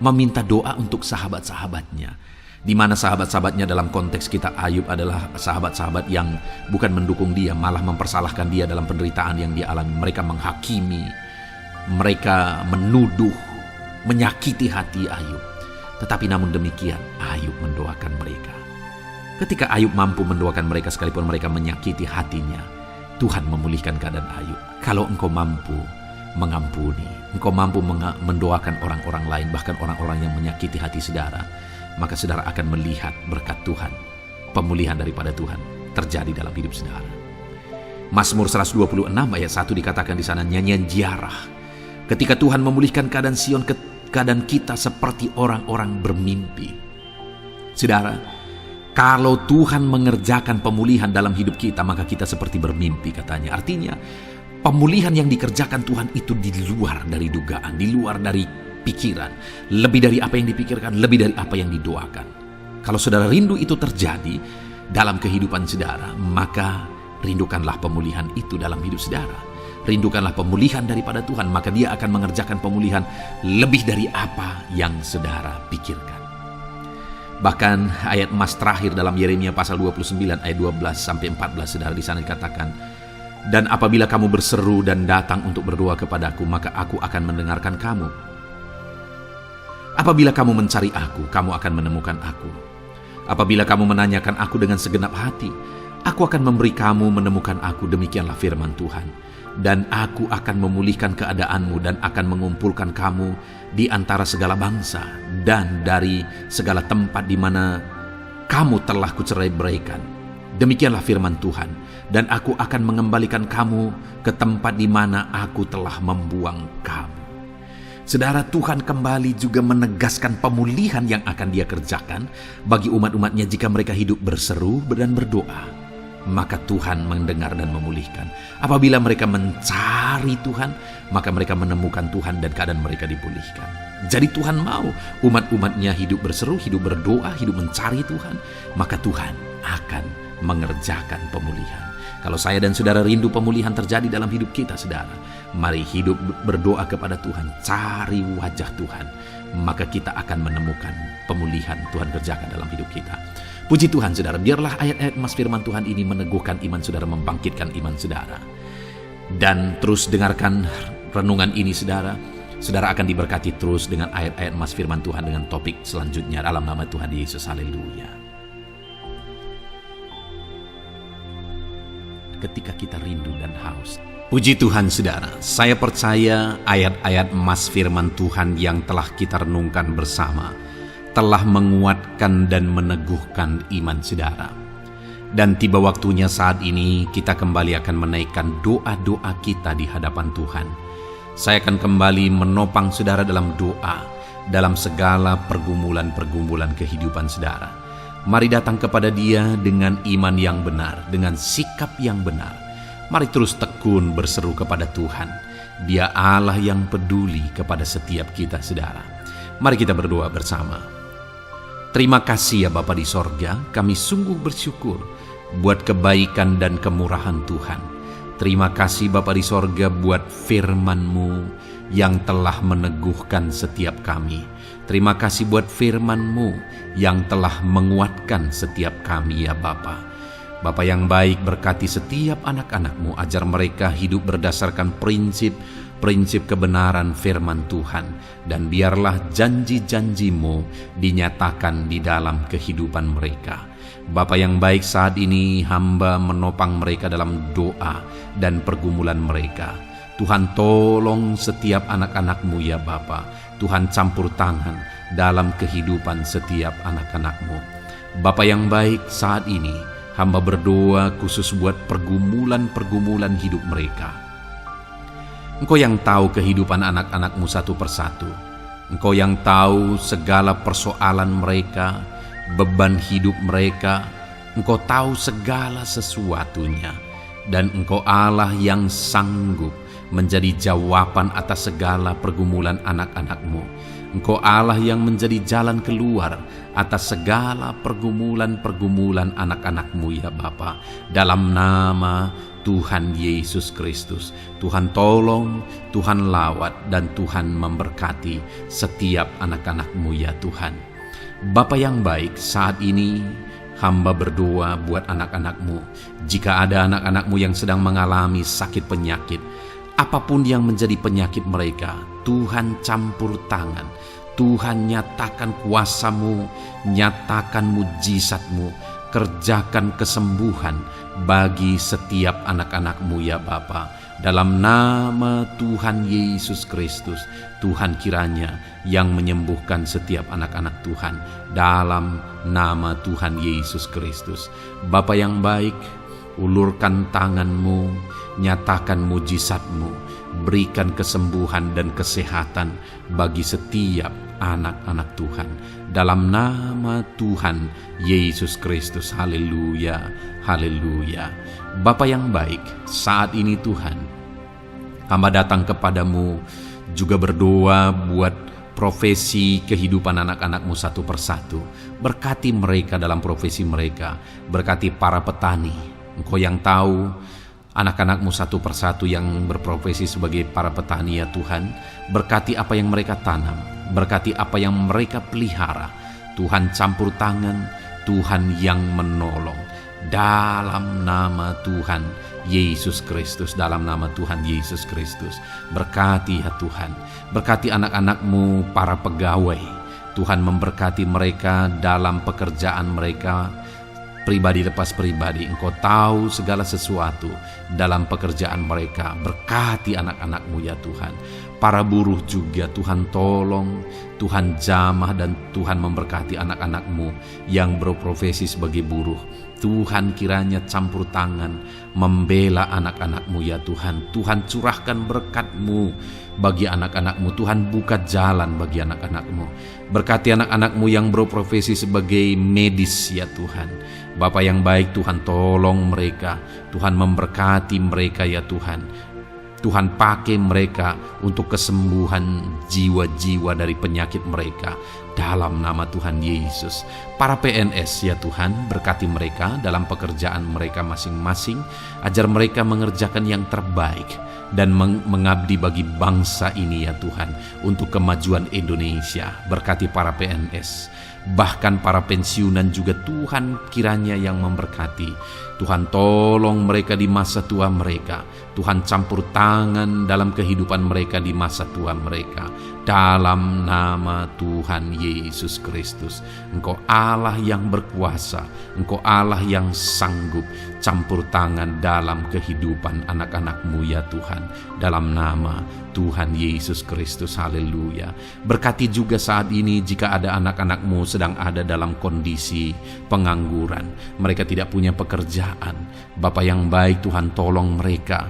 meminta doa untuk sahabat-sahabatnya, di mana sahabat-sahabatnya dalam konteks kita Ayub adalah sahabat-sahabat yang bukan mendukung dia, malah mempersalahkan dia dalam penderitaan yang dia alami. Mereka menghakimi, mereka menuduh, menyakiti hati Ayub. Tetapi namun demikian Ayub mendoakan mereka. Ketika Ayub mampu mendoakan mereka sekalipun mereka menyakiti hatinya, Tuhan memulihkan keadaan Ayub. Kalau engkau mampu mengampuni, engkau mampu mendoakan orang-orang lain, bahkan orang-orang yang menyakiti hati saudara, maka saudara akan melihat berkat Tuhan, pemulihan daripada Tuhan terjadi dalam hidup saudara. Mazmur 126 ayat 1 dikatakan di sana, nyanyian ziarah. Ketika Tuhan memulihkan keadaan Sion, keadaan kita seperti orang-orang bermimpi. Saudara, kalau Tuhan mengerjakan pemulihan dalam hidup kita, maka kita seperti bermimpi katanya. Artinya, pemulihan yang dikerjakan Tuhan itu di luar dari dugaan, di luar dari pikiran, lebih dari apa yang dipikirkan, lebih dari apa yang didoakan. Kalau saudara rindu itu terjadi dalam kehidupan saudara, maka rindukanlah pemulihan itu dalam hidup saudara. Rindukanlah pemulihan daripada Tuhan, maka Dia akan mengerjakan pemulihan lebih dari apa yang saudara pikirkan. Bahkan ayat emas terakhir dalam Yeremia pasal 29 ayat 12 sampai 14 saudara, di sana dikatakan, dan apabila kamu berseru dan datang untuk berdoa kepadaku, maka aku akan mendengarkan kamu. Apabila kamu mencari aku, kamu akan menemukan aku. Apabila kamu menanyakan aku dengan segenap hati, aku akan memberi kamu menemukan aku. Demikianlah firman Tuhan. Dan aku akan memulihkan keadaanmu dan akan mengumpulkan kamu di antara segala bangsa dan dari segala tempat di mana kamu telah kucerai-beraikan. Demikianlah firman Tuhan. Dan aku akan mengembalikan kamu ke tempat di mana aku telah membuang kamu. Saudara, Tuhan kembali juga menegaskan pemulihan yang akan Dia kerjakan bagi umat-umatnya jika mereka hidup berseru dan berdoa. Maka Tuhan mendengar dan memulihkan. Apabila mereka mencari Tuhan, maka mereka menemukan Tuhan dan keadaan mereka dipulihkan. Jadi Tuhan mau umat-umatnya hidup berseru, hidup berdoa, hidup mencari Tuhan, maka Tuhan akan mengerjakan pemulihan. Kalau saya dan saudara rindu pemulihan terjadi dalam hidup kita, saudara, mari hidup berdoa kepada Tuhan, cari wajah Tuhan, maka kita akan menemukan pemulihan Tuhan kerjakan dalam hidup kita. Puji Tuhan saudara, biarlah ayat-ayat mas firman Tuhan ini meneguhkan iman saudara, membangkitkan iman saudara. Dan terus dengarkan renungan ini saudara. Saudara akan diberkati terus dengan ayat-ayat mas firman Tuhan dengan topik selanjutnya dalam nama Tuhan Yesus. Haleluya. Ketika kita rindu dan haus. Puji Tuhan saudara, saya percaya ayat-ayat emas firman Tuhan yang telah kita renungkan bersama telah menguatkan dan meneguhkan iman saudara. Dan tiba waktunya saat ini kita kembali akan menaikkan doa-doa kita di hadapan Tuhan. Saya akan kembali menopang saudara dalam doa, dalam segala pergumulan-pergumulan kehidupan saudara. Mari datang kepada Dia dengan iman yang benar, dengan sikap yang benar. Mari terus tekun berseru kepada Tuhan. Dia Allah yang peduli kepada setiap kita, saudara. Mari kita berdoa bersama. Terima kasih ya Bapa di sorga, kami sungguh bersyukur buat kebaikan dan kemurahan Tuhan. Terima kasih Bapa di sorga buat firman-Mu yang telah meneguhkan setiap kami. Terima kasih buat firman-Mu yang telah menguatkan setiap kami ya Bapa. Bapa yang baik, berkati setiap anak-anak-Mu, ajar mereka hidup berdasarkan prinsip kebenaran firman Tuhan, dan biarlah janji-janji-Mu dinyatakan di dalam kehidupan mereka. Bapa yang baik, saat ini hamba menopang mereka dalam doa dan pergumulan mereka. Tuhan tolong setiap anak-anak-Mu ya Bapa. Tuhan campur tangan dalam kehidupan setiap anak-anak-Mu. Bapa yang baik, saat ini hamba berdoa khusus buat pergumulan-pergumulan hidup mereka. Engkau yang tahu kehidupan anak-anak-Mu satu persatu. Engkau yang tahu segala persoalan mereka, beban hidup mereka. Engkau tahu segala sesuatunya. Dan Engkau Allah yang sanggup menjadi jawaban atas segala pergumulan anak-anak-Mu. Engkau Allah yang menjadi jalan keluar atas segala pergumulan-pergumulan anak-anak-Mu ya Bapa. Dalam nama Tuhan Yesus Kristus, Tuhan tolong, Tuhan lawat, dan Tuhan memberkati setiap anak-anak-Mu ya Tuhan. Bapa yang baik, saat ini hamba berdoa buat anak-anak-Mu. Jika ada anak-anak-Mu yang sedang mengalami sakit penyakit, apapun yang menjadi penyakit mereka, Tuhan campur tangan. Tuhan nyatakan kuasa-Mu, nyatakan mujizat-Mu, kerjakan kesembuhan bagi setiap anak-anak-Mu ya Bapa. Dalam nama Tuhan Yesus Kristus, Tuhan kiranya yang menyembuhkan setiap anak-anak Tuhan. Dalam nama Tuhan Yesus Kristus. Bapa yang baik, ulurkan tangan-Mu, nyatakan mujizat-Mu, berikan kesembuhan dan kesehatan bagi setiap anak-anak Tuhan. Dalam nama Tuhan Yesus Kristus. Haleluya, haleluya. Bapa yang baik, saat ini Tuhan, hamba datang kepadamu juga berdoa buat profesi kehidupan anak-anak-Mu satu persatu. Berkati mereka dalam profesi mereka. Berkati para petani. Engkau yang tahu anak-anak-Mu satu persatu yang berprofesi sebagai para petani ya Tuhan. Berkati apa yang mereka tanam, berkati apa yang mereka pelihara. Tuhan campur tangan, Tuhan yang menolong. Dalam nama Tuhan Yesus Kristus, dalam nama Tuhan Yesus Kristus. Berkati ya Tuhan, berkati anak-anak-Mu para pegawai. Tuhan memberkati mereka dalam pekerjaan mereka, pribadi lepas pribadi. Engkau tahu segala sesuatu dalam pekerjaan mereka. Berkati anak-anak-Mu ya Tuhan. Para buruh juga Tuhan tolong, Tuhan jamah, dan Tuhan memberkati anak-anak-Mu yang berprofesi sebagai buruh. Tuhan kiranya campur tangan membela anak-anak-Mu ya Tuhan. Tuhan curahkan berkat-Mu bagi anak-anak-Mu. Tuhan buka jalan bagi anak-anak-Mu. Berkati anak-anak-Mu yang berprofesi sebagai medis ya Tuhan. Bapa yang baik, Tuhan tolong mereka. Tuhan memberkati mereka ya Tuhan. Tuhan pakai mereka untuk kesembuhan jiwa-jiwa dari penyakit mereka. Dalam nama Tuhan Yesus. Para PNS ya Tuhan, berkati mereka dalam pekerjaan mereka masing-masing. Ajar mereka mengerjakan yang terbaik dan mengabdi bagi bangsa ini ya Tuhan, untuk kemajuan Indonesia. Berkati para PNS, bahkan para pensiunan juga Tuhan kiranya yang memberkati. Tuhan tolong mereka di masa tua mereka. Tuhan campur tangan dalam kehidupan mereka di masa tua mereka. Dalam nama Tuhan Yesus Kristus. Engkau Allah yang berkuasa, Engkau Allah yang sanggup. Campur tangan dalam kehidupan anak-anak-Mu ya Tuhan. Dalam nama Tuhan Yesus Kristus. Haleluya. Berkati juga saat ini jika ada anak-anak-Mu sedang ada dalam kondisi pengangguran. Mereka tidak punya pekerjaan. Bapa yang baik, Tuhan tolong mereka.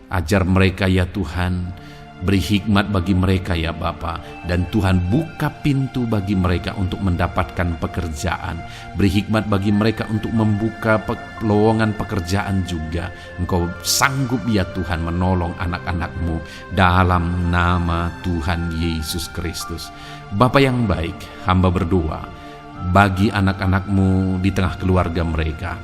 Ajar mereka ya Tuhan. Beri hikmat bagi mereka ya Bapa. Dan Tuhan buka pintu bagi mereka untuk mendapatkan pekerjaan. Beri hikmat bagi mereka untuk membuka lowongan pekerjaan juga. Engkau sanggup ya Tuhan menolong anak-anak-Mu dalam nama Tuhan Yesus Kristus. Bapa yang baik, hamba berdoa bagi anak-anak-Mu di tengah keluarga mereka.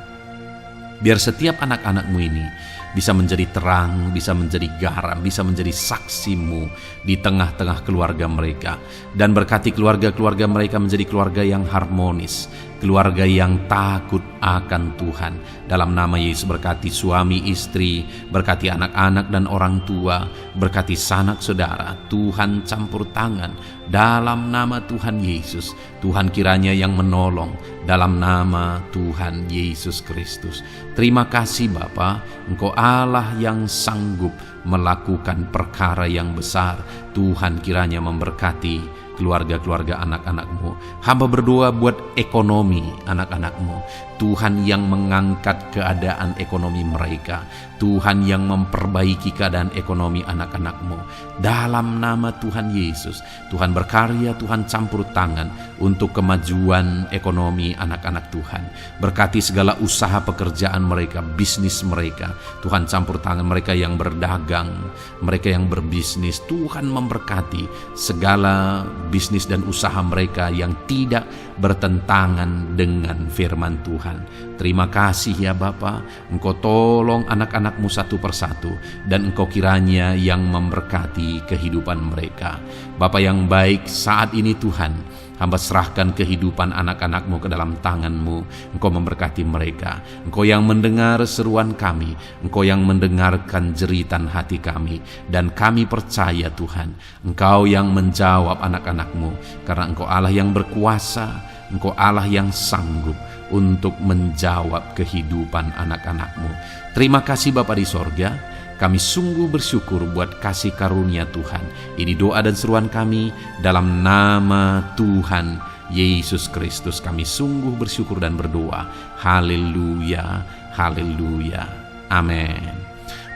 Biar setiap anak-anak-Mu ini bisa menjadi terang, bisa menjadi garam, bisa menjadi saksi-Mu di tengah-tengah keluarga mereka. Dan berkati keluarga-keluarga mereka menjadi keluarga yang harmonis, keluarga yang takut akan Tuhan. Dalam nama Yesus berkati suami istri, berkati anak-anak dan orang tua, berkati sanak saudara. Tuhan campur tangan dalam nama Tuhan Yesus. Tuhan kiranya yang menolong dalam nama Tuhan Yesus Kristus. Terima kasih Bapa, Engkau Allah yang sanggup melakukan perkara yang besar. Tuhan kiranya memberkati keluarga-keluarga anak-anak-Mu. Hamba berdoa buat ekonomi anak-anak-Mu. Tuhan yang mengangkat keadaan ekonomi mereka. Tuhan yang memperbaiki keadaan ekonomi anak-anak-Mu. Dalam nama Tuhan Yesus, Tuhan berkarya, Tuhan campur tangan untuk kemajuan ekonomi anak-anak Tuhan. Berkati segala usaha pekerjaan mereka, bisnis mereka. Tuhan campur tangan mereka yang berdagang, mereka yang berbisnis. Tuhan memberkati segala bisnis dan usaha mereka yang tidak bertentangan dengan firman Tuhan. Terima kasih ya Bapa, Engkau tolong anak-anak-Mu satu persatu, dan Engkau kiranya yang memberkati kehidupan mereka. Bapa yang baik, saat ini Tuhan, hamba serahkan kehidupan anak-anak-Mu ke dalam tangan-Mu. Engkau memberkati mereka. Engkau yang mendengar seruan kami, Engkau yang mendengarkan jeritan hati kami, dan kami percaya Tuhan, Engkau yang menjawab anak-anak-Mu, karena Engkau Allah yang berkuasa, Engkau Allah yang sanggup untuk menjawab kehidupan anak-anak-Mu. Terima kasih Bapa di sorga. Kami sungguh bersyukur buat kasih karunia Tuhan. Ini doa dan seruan kami dalam nama Tuhan Yesus Kristus. Kami sungguh bersyukur dan berdoa. Haleluya, haleluya, amin.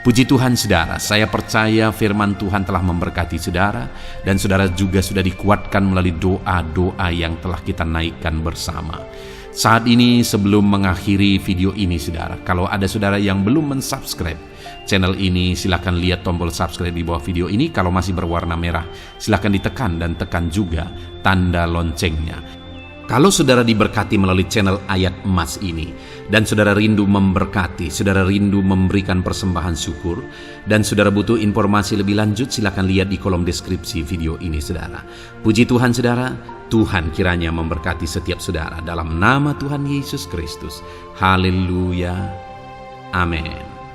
Puji Tuhan saudara, saya percaya firman Tuhan telah memberkati saudara, dan saudara juga sudah dikuatkan melalui doa-doa yang telah kita naikkan bersama. Saat ini sebelum mengakhiri video ini saudara, kalau ada saudara yang belum mensubscribe channel ini, silakan lihat tombol subscribe di bawah video ini. Kalau masih berwarna merah, silakan ditekan dan tekan juga tanda loncengnya. Kalau saudara diberkati melalui channel Ayat Emas ini, dan saudara rindu memberkati, saudara rindu memberikan persembahan syukur, dan saudara butuh informasi lebih lanjut, silakan lihat di kolom deskripsi video ini saudara. Puji Tuhan saudara, Tuhan kiranya memberkati setiap saudara dalam nama Tuhan Yesus Kristus. Haleluya, amin.